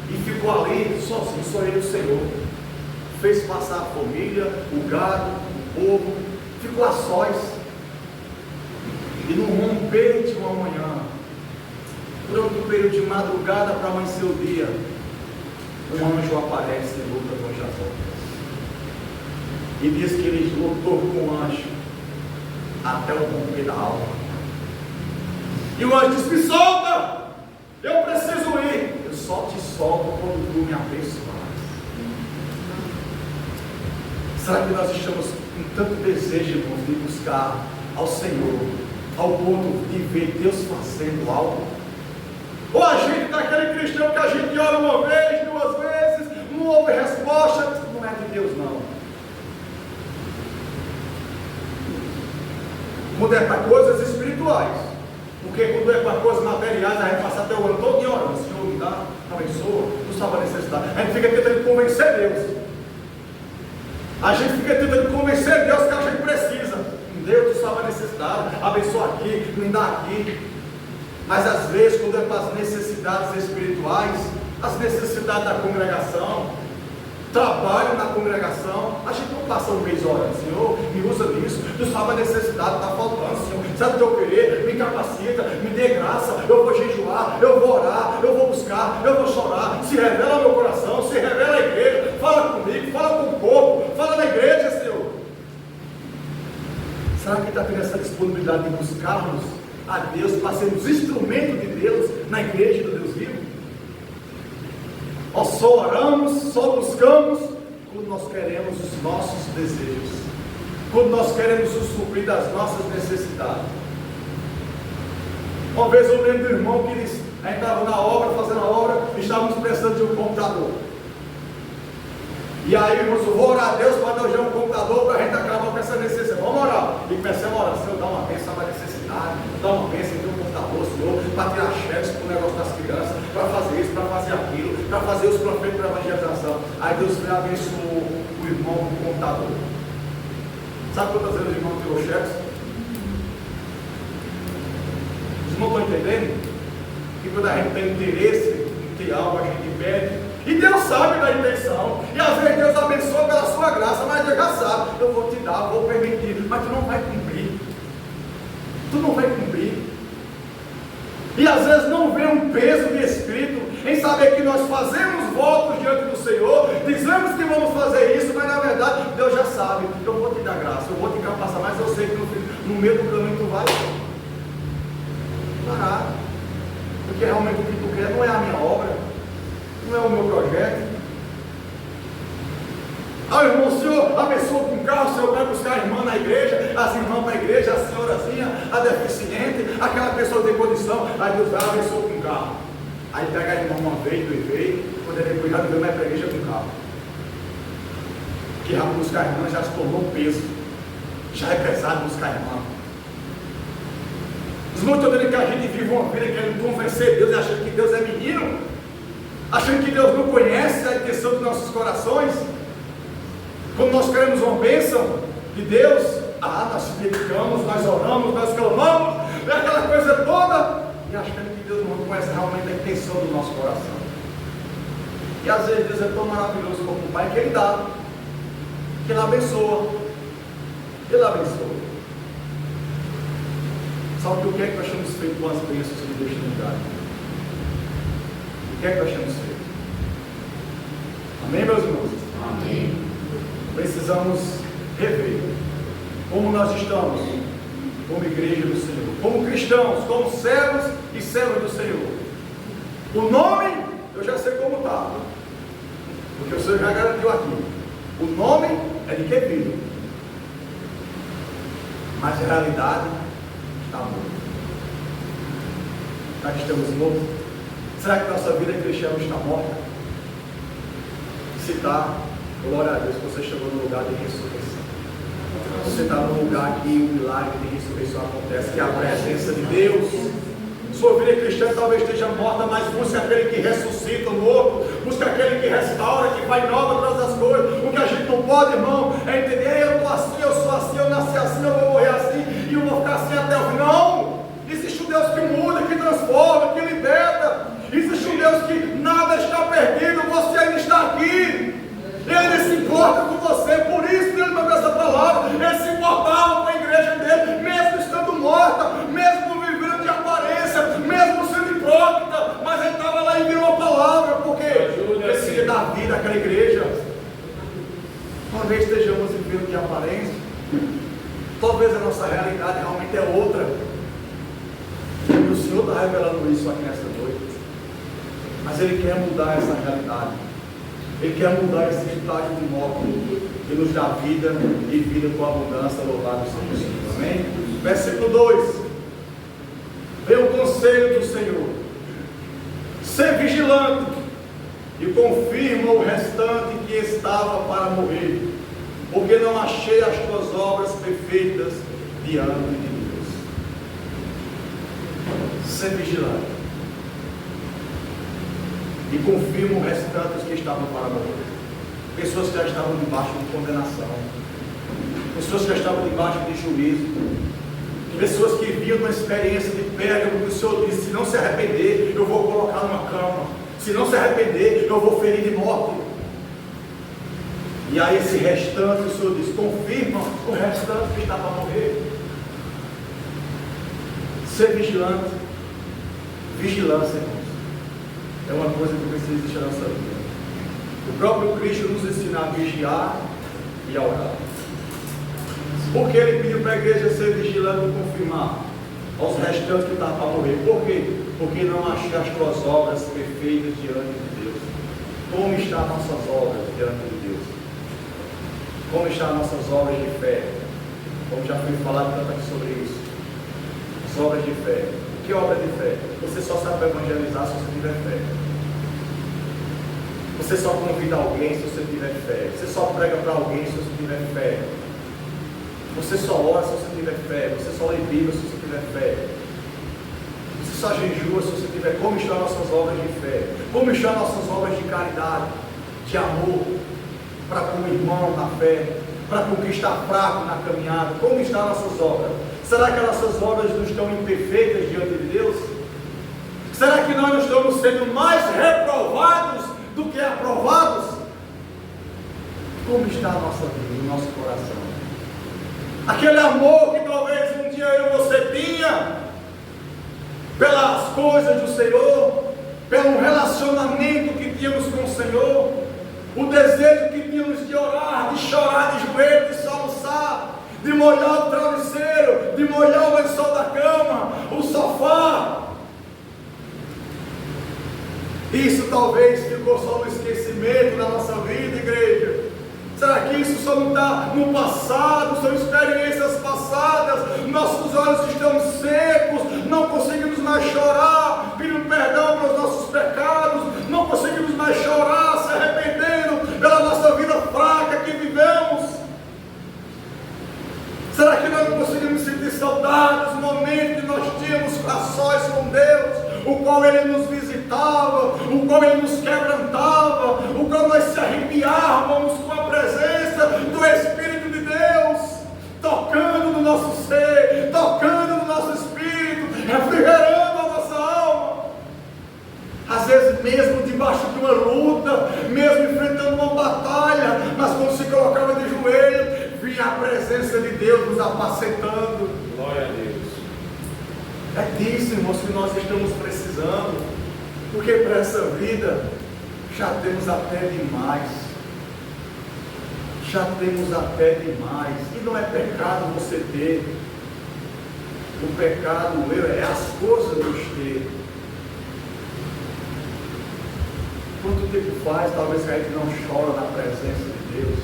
e ficou ali sozinho, só ele e o Senhor, fez passar a família, o gado, o povo, ficou a sós. E no romper de uma manhã, durante um período de madrugada para amanhecer o dia, um anjo aparece e luta com Jacó. E diz que ele lutou com o anjo até o romper da alma. E o anjo disse: me solta, eu preciso ir. Eu só te solto quando tu me abençoar. Será que nós estamos com tanto desejo, irmãos, de buscar ao Senhor, ao ponto de ver Deus fazendo algo? Ou a gente está aquele cristão que a gente ora uma vez, duas vezes, não houve resposta, não é de Deus não. Quando é para coisas espirituais, porque quando é para coisas materiais, a gente passa até o ano todo em orando: Senhor, me dá, abençoa, tu sabe a necessidade. A gente fica tentando convencer Deus. A gente fica tentando convencer Deus que a gente precisa. Deus, tu sabe a necessidade, abençoa aqui, me dá aqui. Mas às vezes, quando é para as necessidades espirituais, as necessidades da congregação, trabalho na congregação, a gente não passa um mês orando: Senhor, me usa nisso, tu sabe a necessidade, está faltando, Senhor, sabe o que eu querer, me capacita, me dê graça, eu vou jejuar, eu vou orar, eu vou buscar, eu vou chorar, se revela meu coração, se revela a igreja, fala comigo, fala com o povo, fala na igreja, Senhor. Será que está tendo essa disponibilidade de buscarmos a Deus para sermos instrumento de Deus na igreja do Deus vivo? Nós só oramos, só buscamos quando nós queremos os nossos desejos, quando nós queremos o suprir das nossas necessidades. Uma vez eu lembro do irmão que a gente estava na obra, fazendo a obra, e estávamos precisando de um computador. E aí, irmãos, eu vou orar a Deus para nós ter um computador para a gente acabar com essa necessidade. Vamos orar. E começamos a orar: Senhor, dá uma bênção para a necessidade, dá uma bênção de um computador, Senhor, para tirar cheques para o negócio das crianças, para fazer isso, para fazer aquilo, para fazer os profetas para a evangelização. Aí Deus me abençoou o irmão com o computador. Sabe quantas vezes o irmão tirou cheques? Os irmãos estão entendendo? Que quando a gente tem interesse em ter algo, a gente pede. E Deus sabe da intenção, e às vezes Deus abençoa pela sua graça, mas Deus já sabe: eu vou te dar, vou permitir, mas tu não vai cumprir. Tu não vai cumprir. E às vezes não vem um peso de espírito em saber que nós fazemos votos diante do Senhor, dizemos que vamos fazer isso, mas na verdade Deus já sabe: eu vou te dar graça, eu vou te capacitar, mas eu sei que no meio do caminho tu vai parar, porque realmente o que tu quer não é a minha obra, não é o meu projeto. Ah, irmão, o Senhor abençoa com carro, o Senhor vai buscar a irmã na igreja, as irmãs para a igreja, a senhorazinha, a deficiente, aquela pessoa que tem condição. Aí Deus vai abençoa com carro. Aí pega a irmã uma vez, duas vezes, quando ele depois já não veio mais para a igreja com carro. Que já buscar a irmã já se tornou um peso, já é pesado buscar a irmã. Os irmãos estão vendo que a gente vive uma vida querendo convencer Deus e achando que Deus é menino, achando que Deus não conhece a intenção dos nossos corações. Quando nós queremos uma bênção de Deus, nós se dedicamos, nós oramos, nós clamamos, aquela coisa toda, e achando que Deus não conhece realmente a intenção do nosso coração. E às vezes Deus é tão maravilhoso como um Pai que Ele dá, que Ele abençoa. Ele abençoa. Sabe o que é que nós temos feito com as bênçãos que Deus nos dá? O que é que nós temos feito? Amém, meus irmãos? Amém. Precisamos rever como nós estamos como igreja do Senhor, como cristãos, como servos e servos do Senhor. O nome, eu já sei como está, porque o Senhor já garantiu aqui. O nome é de que vive, mas a realidade está morta. Será que estamos mortos? Será que nossa vida cristã está morta? Se está, glória a Deus, você chegou no lugar de ressurreição. Você está no lugar que o milagre de ressurreição acontece, que é a presença de Deus. Sua vida cristã talvez esteja morta, mas busca aquele que ressuscita o morto, busca aquele que restaura, que faz nova todas as coisas. O que a gente não pode, irmão, é entender: eu estou assim, eu sou assim, eu nasci assim, eu vou morrer assim, e eu vou ficar assim até o fim. Não! Existe um Deus que muda, que transforma, que liberta. Existe um Deus que nada está perdido, você ainda está aqui. Ele se importa com você, por isso que ele mandou essa palavra. Ele se importava com a igreja dele, mesmo estando morta, mesmo vivendo de aparência, mesmo sendo hipócrita, mas ele estava lá e virou a palavra, porque ele queria dar vida àquela igreja. Talvez estejamos vivendo de aparência, talvez a nossa realidade realmente é outra, e o Senhor está revelando isso aqui nesta noite, mas Ele quer mudar essa realidade. Ele quer mudar esse estágio de morte e nos dá vida e vida com abundância. Louvado seja o Senhor. Amém? Versículo 2: vem o conselho do Senhor: ser vigilante e confirma o restante que estava para morrer, porque não achei as tuas obras perfeitas diante de Deus. Ser vigilante e confirma o restante que estavam para morrer. Pessoas que já estavam debaixo de condenação, pessoas que já estavam debaixo de juízo, pessoas que viam uma experiência de Pérgamo, que o Senhor disse: se não se arrepender, eu vou colocar numa cama, se não se arrepender, eu vou ferir de morte. E aí esse restante, o Senhor diz: confirma o restante que estava a morrer. Ser vigilante. Vigilância, irmãos, é uma coisa que precisa existir na nossa vida. O próprio Cristo nos ensina a vigiar e a orar. Por que Ele pediu para a igreja ser vigilante e confirmar aos restantes que estavam para morrer? Por quê? Porque não achei as tuas obras perfeitas diante de Deus. Como estão as nossas obras diante de Deus? Como estão as nossas obras de fé? Como já foi falado tanto aqui sobre isso. As obras de fé. Que obra de fé? Você só sabe evangelizar se você tiver fé. Você só convida alguém se você tiver fé. Você só prega para alguém se você tiver fé. Você só ora se você tiver fé. Você só lê Bíblia se você tiver fé. Você só jejua se você tiver. Como estão nossas obras de fé? Como estão nossas obras de caridade, de amor, para com o irmão na fé, para com o que está fraco na caminhada? Como estão nossas obras? Será que as nossas obras não estão imperfeitas diante de Deus? Será que nós não estamos sendo mais reprovados do que aprovados? Como está a nossa vida, o nosso coração? Aquele amor que talvez um dia eu e você tinha pelas coisas do Senhor, pelo relacionamento que tínhamos com o Senhor, o desejo que tínhamos de orar, de chorar de joelho, de soluçar, de molhar o travesseiro, de molhar o lençol da cama, o sofá. Isso talvez ficou só no esquecimento da nossa vida, igreja. Será que isso só não está no passado? São experiências passadas. Nossos olhos estão secos, não conseguimos mais chorar, pedindo perdão pelos nossos pecados, não conseguimos mais chorar, se arrependendo pela nossa vida fraca que vivemos. Será que nós não conseguimos sentir saudade dos momentos que nós tínhamos a sós com Deus, o qual Ele nos visitava, o qual Ele nos quebrantava, o qual nós se arrepiávamos com a presença do Espírito de Deus, tocando no nosso ser, tocando no nosso espírito, refrigerando a nossa alma? Às vezes mesmo debaixo de uma luta, mesmo enfrentando uma batalha, mas quando se colocava de joelho, vinha a presença de Deus nos apacentando. Glória a Deus. É disso, irmãos, que nós estamos precisando, porque para essa vida já temos até demais. Já temos até demais. E não é pecado você ter. O pecado, o erro, é as coisas nos ter. Quanto tempo faz, talvez, que a gente não chora na presença de Deus?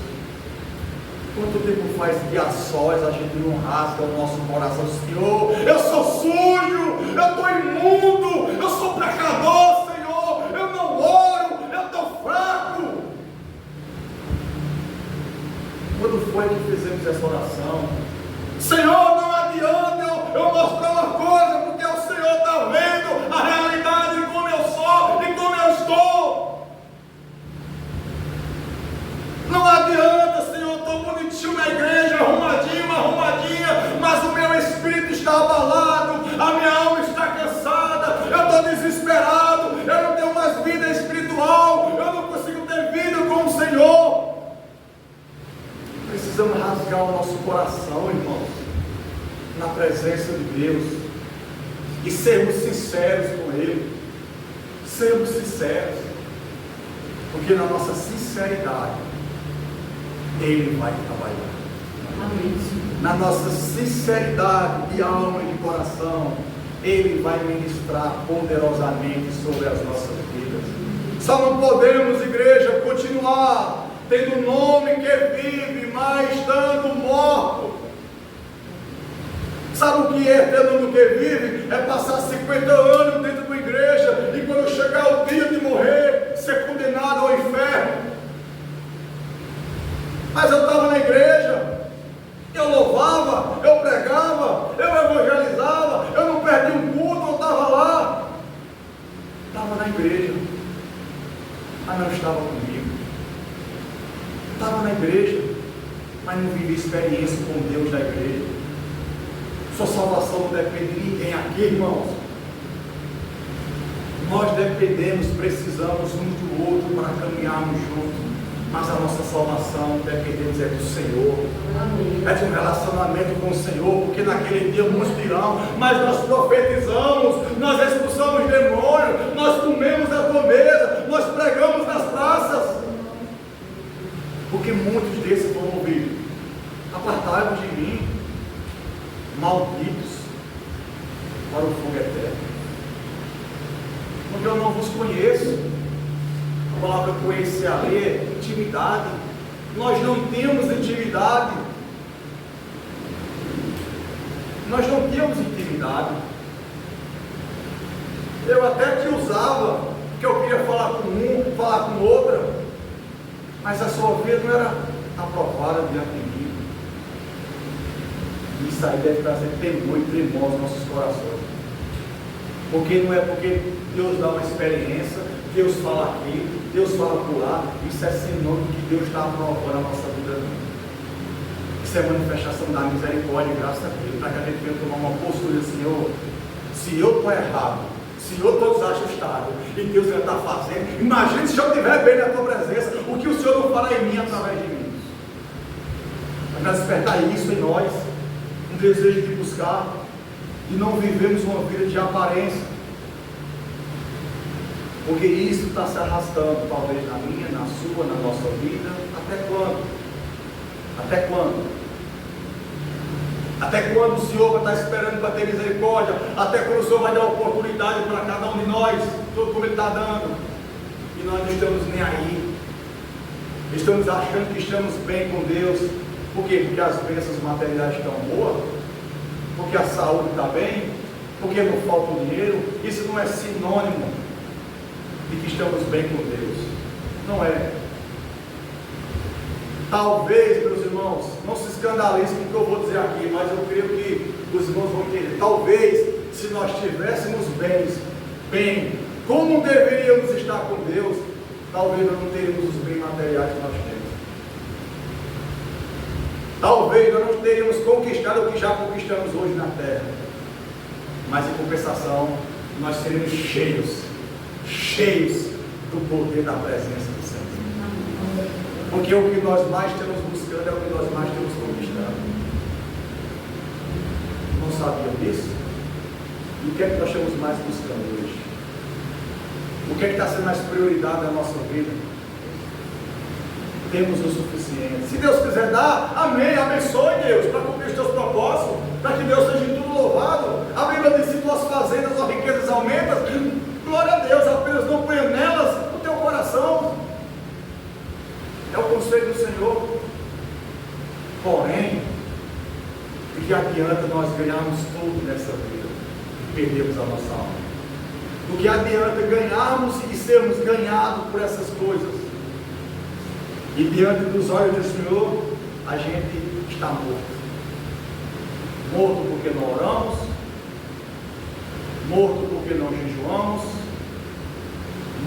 Quanto tempo faz que a sós a gente não rasga o nosso coração? Senhor, eu sou sujo, eu estou imundo, eu sou pecador, Senhor, eu não oro, eu estou fraco. Quando foi que fizemos essa oração? Senhor, não adianta eu mostrar uma coisa, porque o Senhor está vendo a realidade de como eu sou e como eu estou. Não adianta, Senhor, estou bonitinho na igreja, arrumadinha, mas o meu espírito está abalado, a minha alma está cansada, eu estou desesperado, eu não tenho mais vida espiritual, eu não consigo ter vida com o Senhor. Precisamos rasgar o nosso coração, irmãos, na presença de Deus, e sermos sinceros com Ele, sermos sinceros, porque na nossa sinceridade, Ele vai trabalhar. Amém. Na nossa sinceridade de alma e de coração, Ele vai ministrar poderosamente sobre as nossas vidas. Só não podemos, igreja, continuar tendo um nome que vive, mas estando morto. Sabe o que é ter nome que vive? É passar 50 anos dentro de uma igreja e quando chegar o dia de morrer, ser condenado ao inferno. Mas eu estava na igreja, eu louvava, eu pregava, eu evangelizava, eu não perdi um culto, eu estava lá. Estava na igreja, mas não estava comigo. Estava na igreja, mas não vivi experiência com Deus da igreja. Sua salvação não depende de ninguém aqui, irmãos. Nós dependemos, precisamos um do outro para caminharmos juntos. Mas a nossa salvação, dependemos, é do Senhor. É de um relacionamento com o Senhor, porque naquele dia muitos dirão, mas nós profetizamos, nós expulsamos demônios, nós comemos a tua mesa, nós pregamos nas praças. Porque muitos desses vão ouvir: apartai-vos de mim, malditos, para o fogo eterno, porque eu não vos conheço. A palavra conhecer ali é intimidade. Nós não temos intimidade. Nós não temos intimidade. Eu até te usava, que eu queria falar com um, falar com outra, mas a sua vida não era aprovada diante de mim. Isso aí deve trazer temor e tremor aos nossos corações. Porque não é porque Deus dá uma experiência, Deus fala aqui, Deus fala por lá, isso é sinônimo que Deus está aprovando a nossa vida. Isso é manifestação da misericórdia e graça a Deus, para que a gente venha tomar uma postura de Senhor, se eu estou errado, se eu estou desajustado, e Deus já está fazendo, imagine se eu estiver bem na tua presença, o que o Senhor não fará em mim através de mim. Para despertar isso em nós, um desejo de buscar, e não vivemos uma vida de aparência. Porque isso está se arrastando, talvez na minha, na sua, na nossa vida. Até quando? Até quando? Até quando o Senhor vai estar esperando para ter misericórdia? Até quando o Senhor vai dar oportunidade para cada um de nós? Tudo como Ele está dando. E nós não estamos nem aí. Estamos achando que estamos bem com Deus. Por quê? Porque as bênçãos materiais estão boas? Porque a saúde está bem? Porque não falta o dinheiro? Isso não é sinônimo de que estamos bem com Deus. Não é. Talvez, meus irmãos, não se escandalizem com o que eu vou dizer aqui, mas eu creio que os irmãos vão entender. Talvez, se nós estivéssemos bem, como deveríamos estar com Deus, talvez nós não teríamos os bens materiais que nós temos. Talvez nós não teríamos conquistado o que já conquistamos hoje na terra. Mas em compensação, nós seremos cheios do poder da presença do Senhor. Porque o que nós mais estamos buscando é o que nós mais temos conquistado. Não sabiam disso? E o que é que nós estamos mais buscando hoje? O que é que está sendo mais prioridade na nossa vida? Temos o suficiente. Se Deus quiser dar, amém, abençoe Deus, para cumprir os teus propósitos, para que Deus seja em tudo louvado. A Bíblia diz: se tuas fazendas ou riquezas aumentam, glória a Deus, apenas não ponha nelas o teu coração. É o conselho do Senhor. Porém, de que adianta nós ganharmos tudo nessa vida e perdermos a nossa alma? Do que adianta ganharmos e sermos ganhados por essas coisas? E diante dos olhos do Senhor, a gente está morto. Morto porque não oramos, morto porque não jejuamos,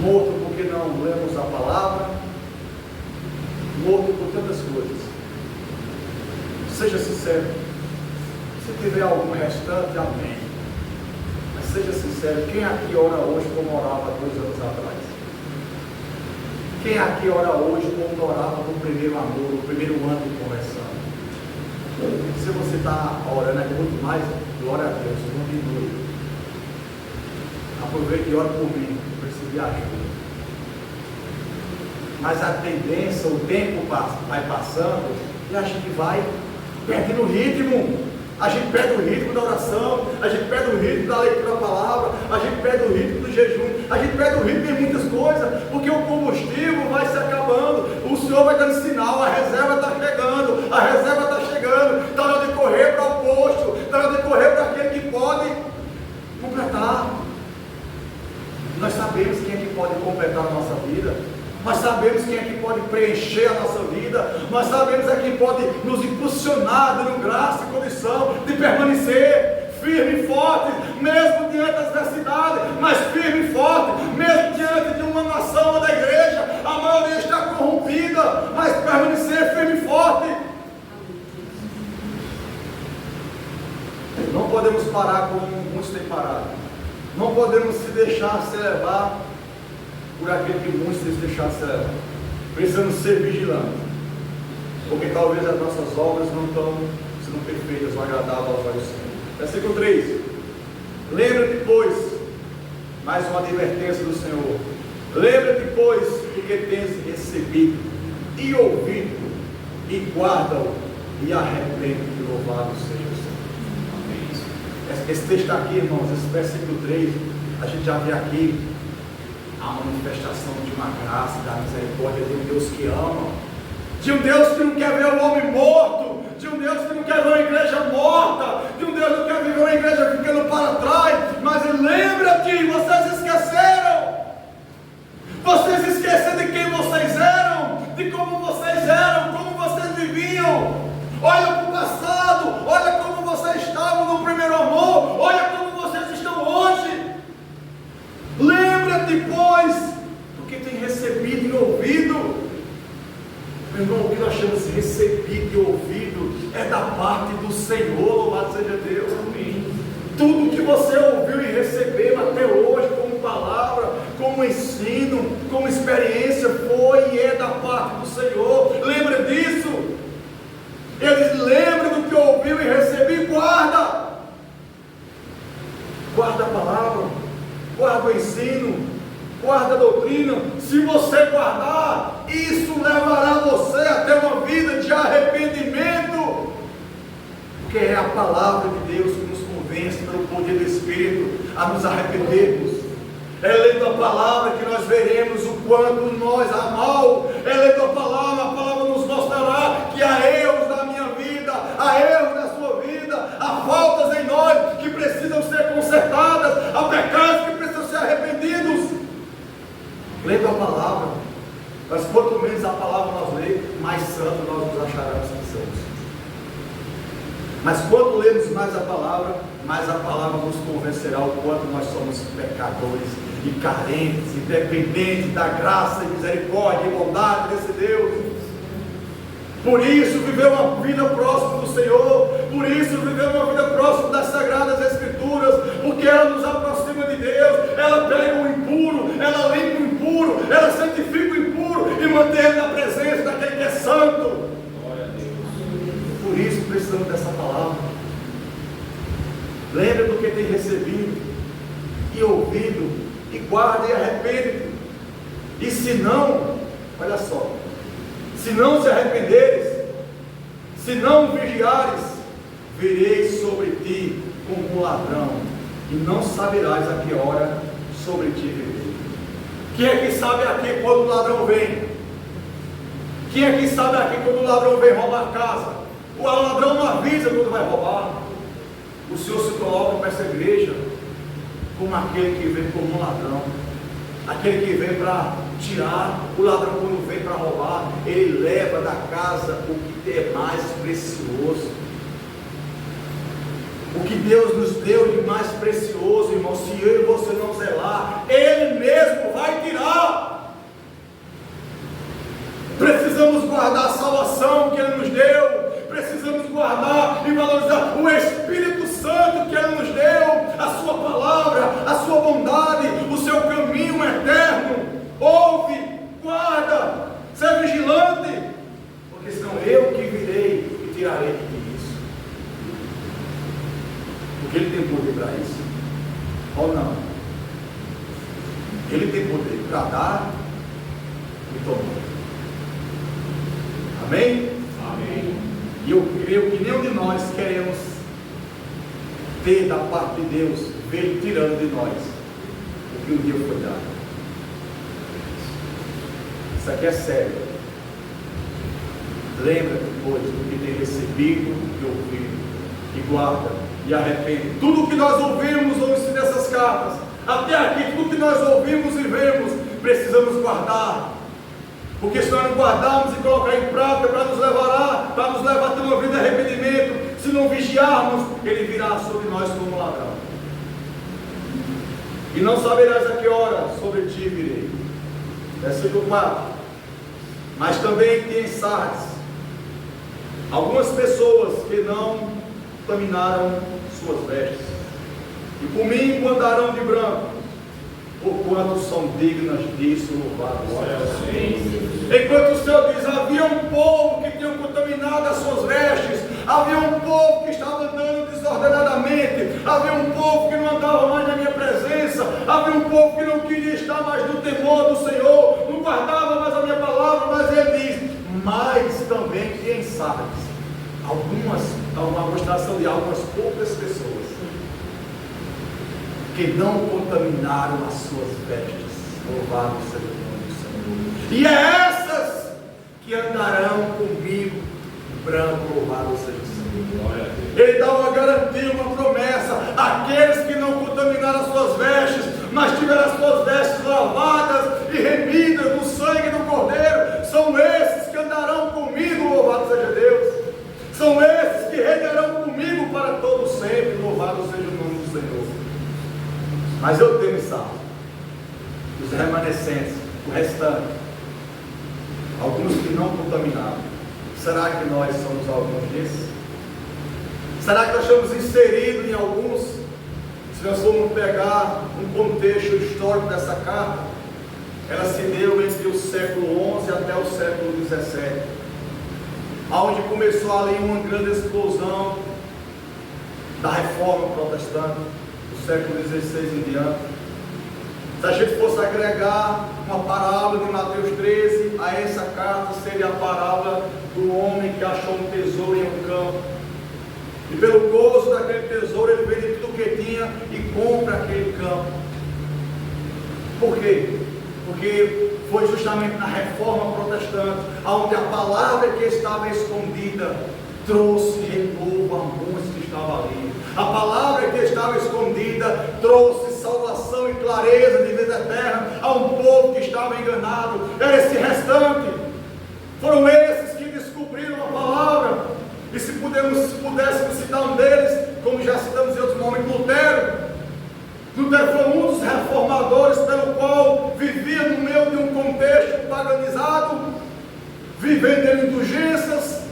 morto porque não lemos a palavra, morto por tantas coisas. Seja sincero. Se tiver algum restante, amém. Mas seja sincero, quem aqui ora hoje como orava 2 anos atrás? Quem aqui ora hoje como orava no primeiro amor, no primeiro ano de conversão? Se você está orando é muito mais, glória a Deus, continue. Aproveite e ore por mim, eu preciso de ajuda. Mas a tendência, o tempo vai passando e a gente vai perdendo o ritmo. A gente perde o ritmo da oração, a gente perde o ritmo da leitura da palavra, a gente perde o ritmo do jejum, a gente perde o ritmo de muitas coisas, porque o combustível vai se acabando, o Senhor vai dando sinal, a reserva está chegando, a reserva está chegando, está na hora de correr para o posto, está na hora de correr para aquele que pode completar. Nós sabemos quem é que pode completar a nossa vida. Nós sabemos quem é que pode preencher a nossa vida. Nós sabemos quem pode nos impulsionar, dando graça e condição de permanecer firme e forte, mesmo diante das adversidades, mas firme e forte, mesmo diante de uma nação da igreja, a maioria está corrompida, mas permanecer firme e forte. Não podemos parar como muitos têm parado. Não podemos se deixar se levar por aquilo que muitos se deixaram se levar. Precisamos ser vigilantes, porque talvez as nossas obras não estão sendo perfeitas ou agradáveis aos olhos do Senhor. Versículo 3: lembra-te, pois, mais uma advertência do Senhor, lembra-te, pois, do que tens recebido e ouvido, e guarda-o, e arrepende-te, louvado seja o Senhor. Esse texto aqui, irmãos, esse versículo 3, a gente já vê aqui a manifestação de uma graça, da misericórdia de um Deus que ama, de um Deus que não quer ver o homem morto, de um Deus que não quer ver uma igreja morta, de um Deus que não quer ver uma igreja ficando para trás. Mas lembra-te, vocês esqueceram, vocês esqueceram de quem vocês eram, de como vocês eram, como vocês viviam. Olha para o passado, olha como vocês estavam no primeiro amor, olha como vocês estão hoje. Lembra-te, pois, do que tem recebido e ouvido. Meu irmão, o que nós chamamos de recebido e ouvido é da parte do Senhor, louvado seja Deus. Amém. Tudo que você ouviu e recebeu até hoje, como palavra, como ensino, como experiência, foi e é da parte do Senhor. Lembra disso? Eles lembram do que ouviu e recebeu e guarda. Guarda a palavra, guarda o ensino, guarda a doutrina. Se você guardar, isso levará você até uma vida de arrependimento, porque é a palavra de Deus que nos convence pelo poder do Espírito a nos arrependermos. É lendo a palavra que nós veremos o quanto nós há mal. É lendo a palavra nos mostrará que há erros na minha vida, há erros na sua vida, há faltas em nós que precisam ser consertadas, há pecados que precisam ser arrependidos. Lendo a palavra, mas quanto menos a palavra nós lemos, mais santo nós nos acharemos que somos. Mas quando lemos mais a palavra nos convencerá o quanto nós somos pecadores e carentes, independentes da graça e misericórdia e bondade desse Deus. Por isso viver uma vida próxima do Senhor, por isso viver uma vida próxima das Sagradas Escrituras, porque ela nos aproxima de Deus, ela pega o impuro, ela limpa o impuro, ela santifica o impuro e mantém ele na presença daquele que é santo. Glória a Deus. Por isso precisamos dessa palavra. Lembra do que tem recebido e ouvido, e guarda e arrepende-te. E se não, olha só, se não se arrependeres, se não vigiares, virei sobre ti como um ladrão, e não saberás a que hora sobre ti virei. Quem é que sabe aqui quando o ladrão vem? Quem é que sabe aqui quando o ladrão vem roubar a casa? O ladrão não avisa quando vai roubar. O Senhor se coloca para essa igreja como aquele que vem como um ladrão, aquele que vem para tirar. O ladrão, quando vem para roubar, ele leva da casa o que é mais precioso. O que Deus nos deu de mais precioso, irmão, se eu e você não zelar, Ele mesmo vai tirar. Precisamos guardar a salvação que Ele nos deu. Precisamos guardar e valorizar o Espírito Santo que Ele nos deu, a sua palavra, a sua bondade, o seu caminho eterno. Ouve, guarda, seja vigilante, porque senão eu que virei e tirarei de ti isso. Porque Ele tem poder para isso, ou não? Ele tem poder para dar e tomar. Amém? Amém. E eu creio que nenhum de nós queremos ter da parte de Deus, ver Ele tirando de nós o que um dia foi dado. Isso aqui é sério. Lembra depois do que tem recebido e ouvido, e guarda e arrepende. Tudo que nós ouvimos nessas cartas, até aqui, tudo que nós ouvimos e vemos, precisamos guardar. Porque se nós não guardarmos e colocar em prática para nos levar a ter uma vida de arrependimento, se não vigiarmos, ele virá sobre nós como um ladrão. E não saberás a que hora sobre ti virei. Versículo 4. Mas também tem Sardes algumas pessoas que não contaminaram suas vestes, e comigo andarão de branco, porquanto são dignas disso, louvado seja. Enquanto o Senhor diz, havia um povo que tinha contaminado as suas vestes, havia um povo que estava andando desordenadamente, havia um povo que não andava mais na minha presença, havia um povo que não queria estar mais no temor do Senhor, não guardava mais a minha palavra, mas Ele diz, mas também que em Sardes, uma mostração de algumas poucas pessoas, que não contaminaram as suas vestes, louvado seja o nome do Senhor. E é essas que andarão comigo, branco, louvado seja o Senhor. Ele dá uma garantia, uma promessa, aqueles que não contaminaram as suas vestes, mas tiveram as suas vestes lavadas e remidas no sangue do Cordeiro, são esses que andarão comigo, louvado seja Deus. São esses que regarão comigo para todo sempre, louvado seja o nome do Senhor. Mas eu tenho salvo os remanescentes, o restante, alguns que não contaminaram. Será que nós somos alguns desses? Será que nós estamos inseridos em alguns? Se nós formos pegar um contexto histórico dessa carta, ela se deu entre o século XI até o século XVII, onde começou ali uma grande explosão da reforma protestante, do século XVI em diante. Se a gente fosse agregar uma parábola de Mateus 13 a essa carta, seria a parábola do homem que achou um tesouro em um campo, e pelo gozo daquele tesouro ele vende tudo o que tinha e compra aquele campo. Por quê? Porque foi justamente na reforma protestante, onde a palavra que estava escondida trouxe renovo a muitos que estavam ali. A palavra que estava escondida trouxe salvação e clareza de vida eterna a um povo que estava enganado. Era esse restante. Foram esses que descobriram a palavra. E se pudéssemos citar um deles, como já citamos em outros momentos, Lutero. Lutero foi um dos reformadores pelo qual vivia no meio de um contexto paganizado, vivendo em indulgências,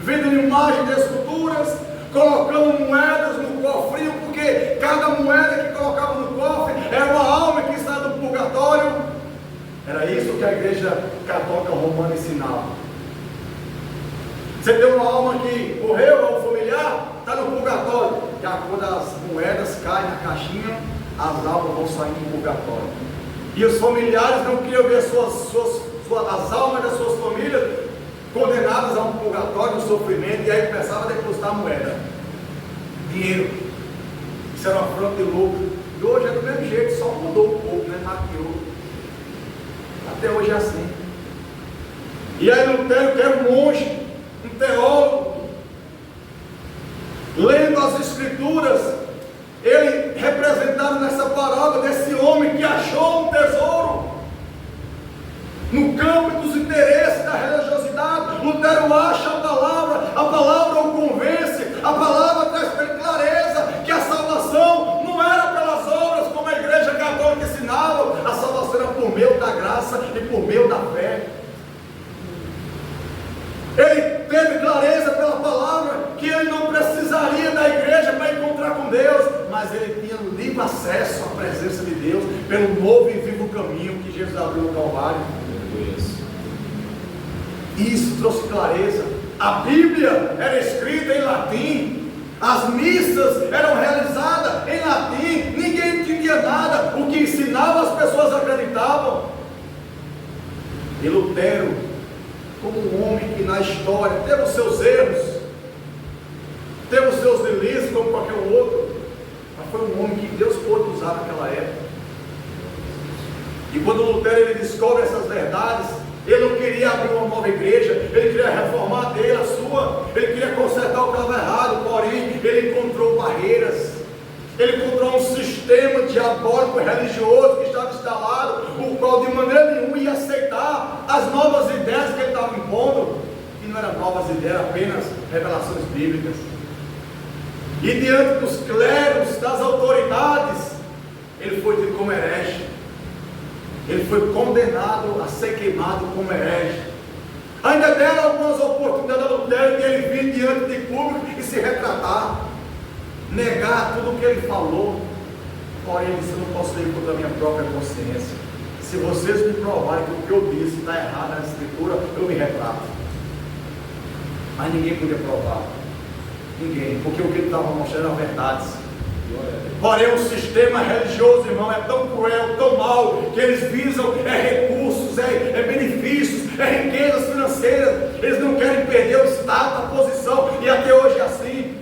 vendo imagens de esculturas, colocando moedas no cofrinho, porque cada moeda que colocava no cofre era uma alma que estava do purgatório. Era isso que a igreja católica romana ensinava. Você tem uma alma que morreu, é um familiar, está no purgatório, e quando as moedas caem na caixinha, as almas vão sair do purgatório. E os familiares não queriam ver as almas das suas famílias condenadas a um purgatório, um sofrimento, e aí começava a depositar moeda, dinheiro. Isso era uma afronta de lucro. E hoje é do mesmo jeito, só mudou um pouco, né? Maquiou. Até hoje é assim. E aí Lutero, que era um monge, um teólogo, lendo as Escrituras, ele representado nessa parábola desse homem que achou um tesouro no campo dos interesses da religiosidade. Lutero acha a palavra o convence, a palavra traz clareza que a salvação não era pelas obras, como a igreja católica ensinava, a salvação era por meio da graça e por meio da fé. Ele teve clareza pela palavra que ele não precisaria da igreja para encontrar com Deus, mas ele tinha livre acesso à presença de Deus pelo novo e vivo caminho que Jesus abriu no Calvário. Isso trouxe clareza. A Bíblia era escrita em latim, as missas eram realizadas em latim, ninguém entendia nada, o que ensinava as pessoas acreditavam. E Lutero, como um homem que na história teve os seus erros, teve os seus delícios como qualquer outro, mas foi um homem que Deus pôde usar naquela época. E quando Lutero ele descobre essas verdades, ele não queria abrir uma nova igreja, ele queria reformar dele a sua, ele queria consertar o que estava errado, porém ele encontrou barreiras, ele encontrou um sistema diabólico religioso que estava instalado, o qual de maneira nenhuma ia aceitar as novas ideias que ele estava impondo, e não eram novas ideias, eram apenas revelações bíblicas. E diante dos clérigos, das autoridades, ele foi tido como herege. Ele foi condenado a ser queimado como herege. Ainda deram algumas oportunidades a Lutero de ele vir diante de público e se retratar, negar tudo o que ele falou. Porém, isso eu não posso ir contra a minha própria consciência. Se vocês me provarem que o que eu disse está errado na Escritura, eu me retrato. Mas ninguém podia provar. Ninguém, porque o que ele estava mostrando eram verdades. Porém, o sistema religioso, irmão, é tão cruel, tão mau, que eles visam recursos, benefícios, riquezas financeiras. Eles não querem perder o status, a posição, e até hoje é assim.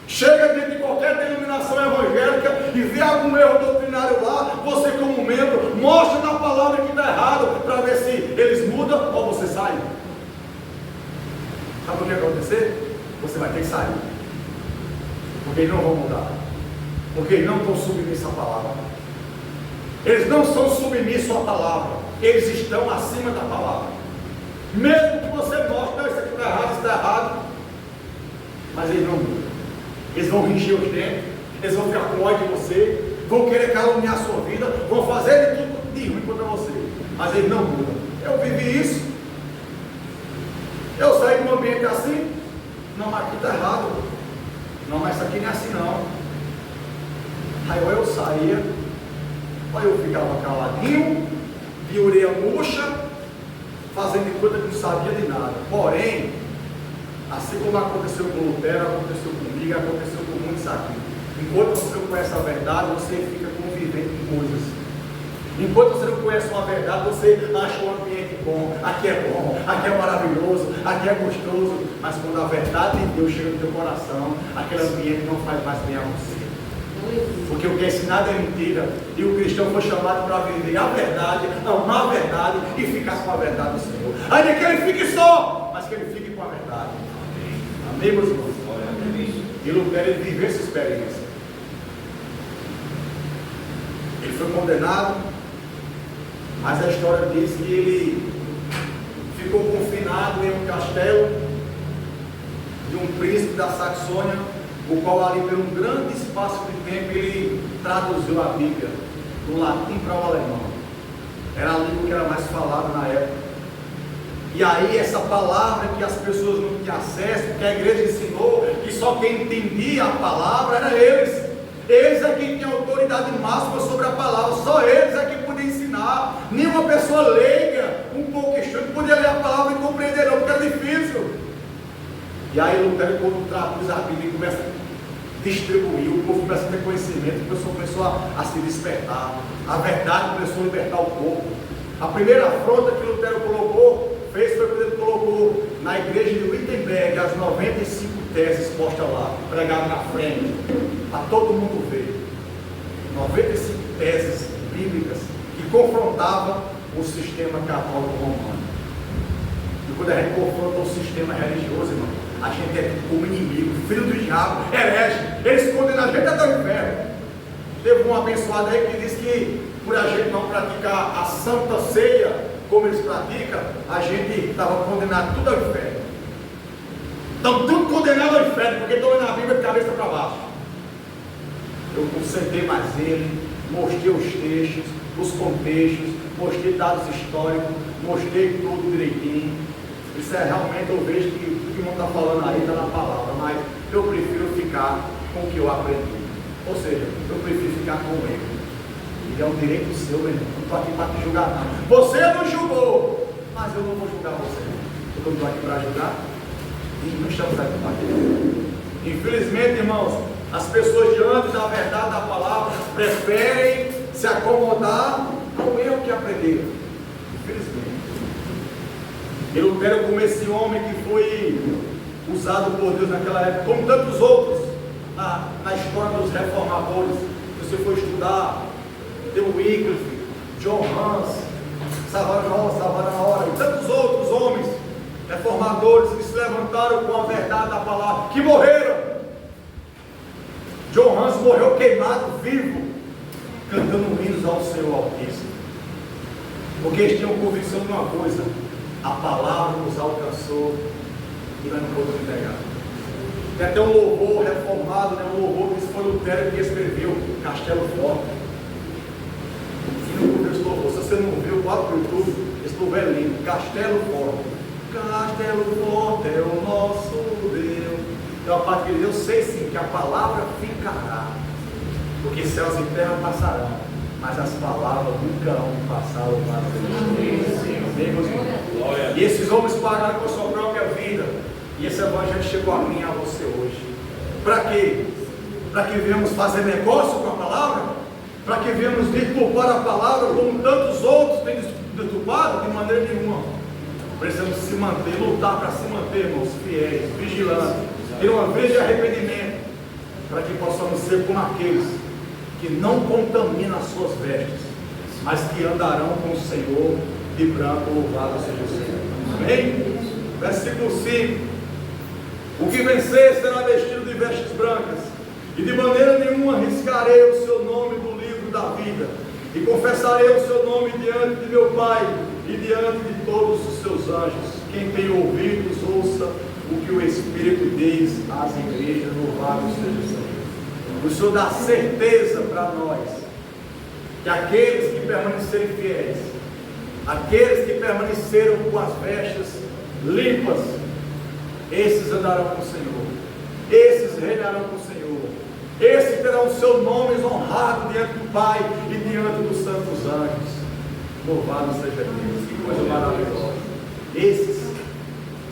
Chega dentro de qualquer denominação evangélica e vê algum erro doutrinário lá, você como membro, mostra na palavra que está errado, para ver se eles mudam ou você sai. Sabe o que vai acontecer? Você vai ter que sair, porque eles não vão mudar, porque eles não estão submissos à palavra. Eles não são submissos à palavra, eles estão acima da palavra. Mesmo que você mostre, não, isso aqui está errado, isso está errado, mas eles não mudam. Eles vão ringir os dentes, eles vão ficar com ódio de você, vão querer caluniar a sua vida, vão fazer de tudo de ruim contra você, mas eles não mudam. Eu vivi isso, eu saí de um ambiente assim, não, mas aqui está errado, não, mas isso aqui não é assim não. Aí ou eu saía, ou eu ficava caladinho, de orelha murcha, fazendo de conta que não sabia de nada. Porém, assim como aconteceu com Lutero, aconteceu comigo, aconteceu com muitos aqui. Enquanto você não conhece a verdade, você fica convivendo com coisas. Enquanto você não conhece uma verdade, você acha um ambiente bom, aqui é maravilhoso, aqui é gostoso, mas quando a verdade de Deus chega no teu coração, aquele ambiente não faz mais bem a você. Porque o que é ensinado é mentira, e o cristão foi chamado para viver a verdade, amar a verdade e ficar com a verdade do Senhor. Ainda que ele fique só, mas que ele fique com a verdade. Amém, meus irmãos? E Lutero ele viveu essa experiência. Ele foi condenado, mas a história diz que ele ficou confinado em um castelo de um príncipe da Saxônia, o qual ali por um grande espaço de tempo ele traduziu a Bíblia do latim para o alemão. Era a língua que era mais falada na época. E aí essa palavra que as pessoas não tinham acesso, porque a igreja ensinou que só quem entendia a palavra era eles. Eles é quem tinha autoridade máxima sobre a palavra, só eles é quem podia ensinar. Nenhuma pessoa leiga, um pouco estudante, podia ler a palavra e compreender não, porque era difícil. E aí Lutero, quando traduz a Bíblia e começa a distribuir, o povo começa a ter conhecimento, o pessoal começou a se despertar, a verdade começou a libertar o povo. A primeira afronta que Lutero fez foi quando ele colocou na igreja de Wittenberg as 95 teses postas lá, pregadas na frente, para todo mundo ver. 95 teses bíblicas que confrontavam o sistema católico romano. E quando a gente confronta o sistema religioso, irmão, a gente é como inimigo, filho do diabo, herege. Eles condenam a gente até o inferno. Teve um abençoado aí que disse que por a gente não praticar a Santa Ceia como eles praticam, a gente estava condenado tudo ao inferno. Estão tudo condenados ao inferno, porque estão na Bíblia de cabeça para baixo. Eu consertei mais ele, mostrei os textos, os contextos, mostrei dados históricos, mostrei tudo direitinho. Isso é realmente, eu vejo que o que o irmão está falando aí está na palavra, mas eu prefiro ficar com o que eu aprendi. Ou seja, eu prefiro ficar com ele. E é um direito seu, meu irmão. Não estou aqui para te julgar, não. Você não julgou, mas eu não vou julgar você. Porque eu estou aqui para julgar. E não estamos aqui para julgar. Infelizmente, irmãos, as pessoas diante da verdade da palavra preferem se acomodar ao erro que aprenderam. Infelizmente. E Lutero, como esse homem que foi usado por Deus naquela época, como tantos outros na história dos reformadores. Se você for estudar, tem o Wycliffe, John Hus, Savonarola e tantos outros homens reformadores que se levantaram com a verdade da palavra, que morreram. John Hus morreu queimado vivo, cantando hinos ao Senhor Altíssimo, porque eles tinham convicção de uma coisa: a palavra nos alcançou e nós não podemos negar. Tem até um louvor reformado, né? Um louvor que foi Lutero que escreveu, Castelo Forte. E não ouviu esse louvor, se você não viu, bota para o YouTube, esse louvor é lindo, Castelo Forte. Castelo Forte é o nosso Deus. Então a parte que ele diz, eu sei sim que a palavra ficará, porque céus e terra passarão, mas as palavras nunca vão passar o Deus. E esses homens pagaram com a sua própria vida. E esse evangelho chegou a mim e a você hoje. Para quê? Para que venhamos fazer negócio com a palavra? Para que venhamos deturpar a palavra como tantos outros têm deturpado? De maneira nenhuma. Precisamos se manter, lutar para se manter, irmãos, fiéis, vigilantes, ter uma vida de arrependimento, para que possamos ser como aqueles que não contaminam as suas vestes, mas que andarão com o Senhor de branco, louvado seja o Senhor. Amém? Versículo 5. O que vencer será vestido de vestes brancas, e de maneira nenhuma riscarei o seu nome do livro da vida, e confessarei o seu nome diante de meu Pai e diante de todos os seus anjos. Quem tem ouvidos, ouça o que o Espírito diz às igrejas. Louvado seja o Senhor. O Senhor dá certeza para nós que aqueles que permanecerem fiéis, aqueles que permaneceram com as vestes limpas, esses andarão com o Senhor, esses reinarão com o Senhor, esses terão o seu nome honrado diante do Pai e diante dos santos anjos. Louvado seja Deus, que coisa maravilhosa. Esses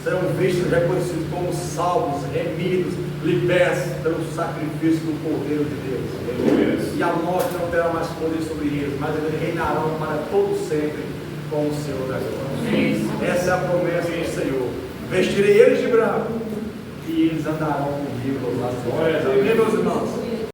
serão vistos e reconhecidos como salvos, remidos, libertos pelo sacrifício do Cordeiro de Deus. E a morte não terá mais poder sobre eles, mas eles reinarão para todo sempre com o Senhor das glórias. Essa é a promessa do Senhor. Vestirei eles de branco e eles andarão comigo. Amém, meus irmãos?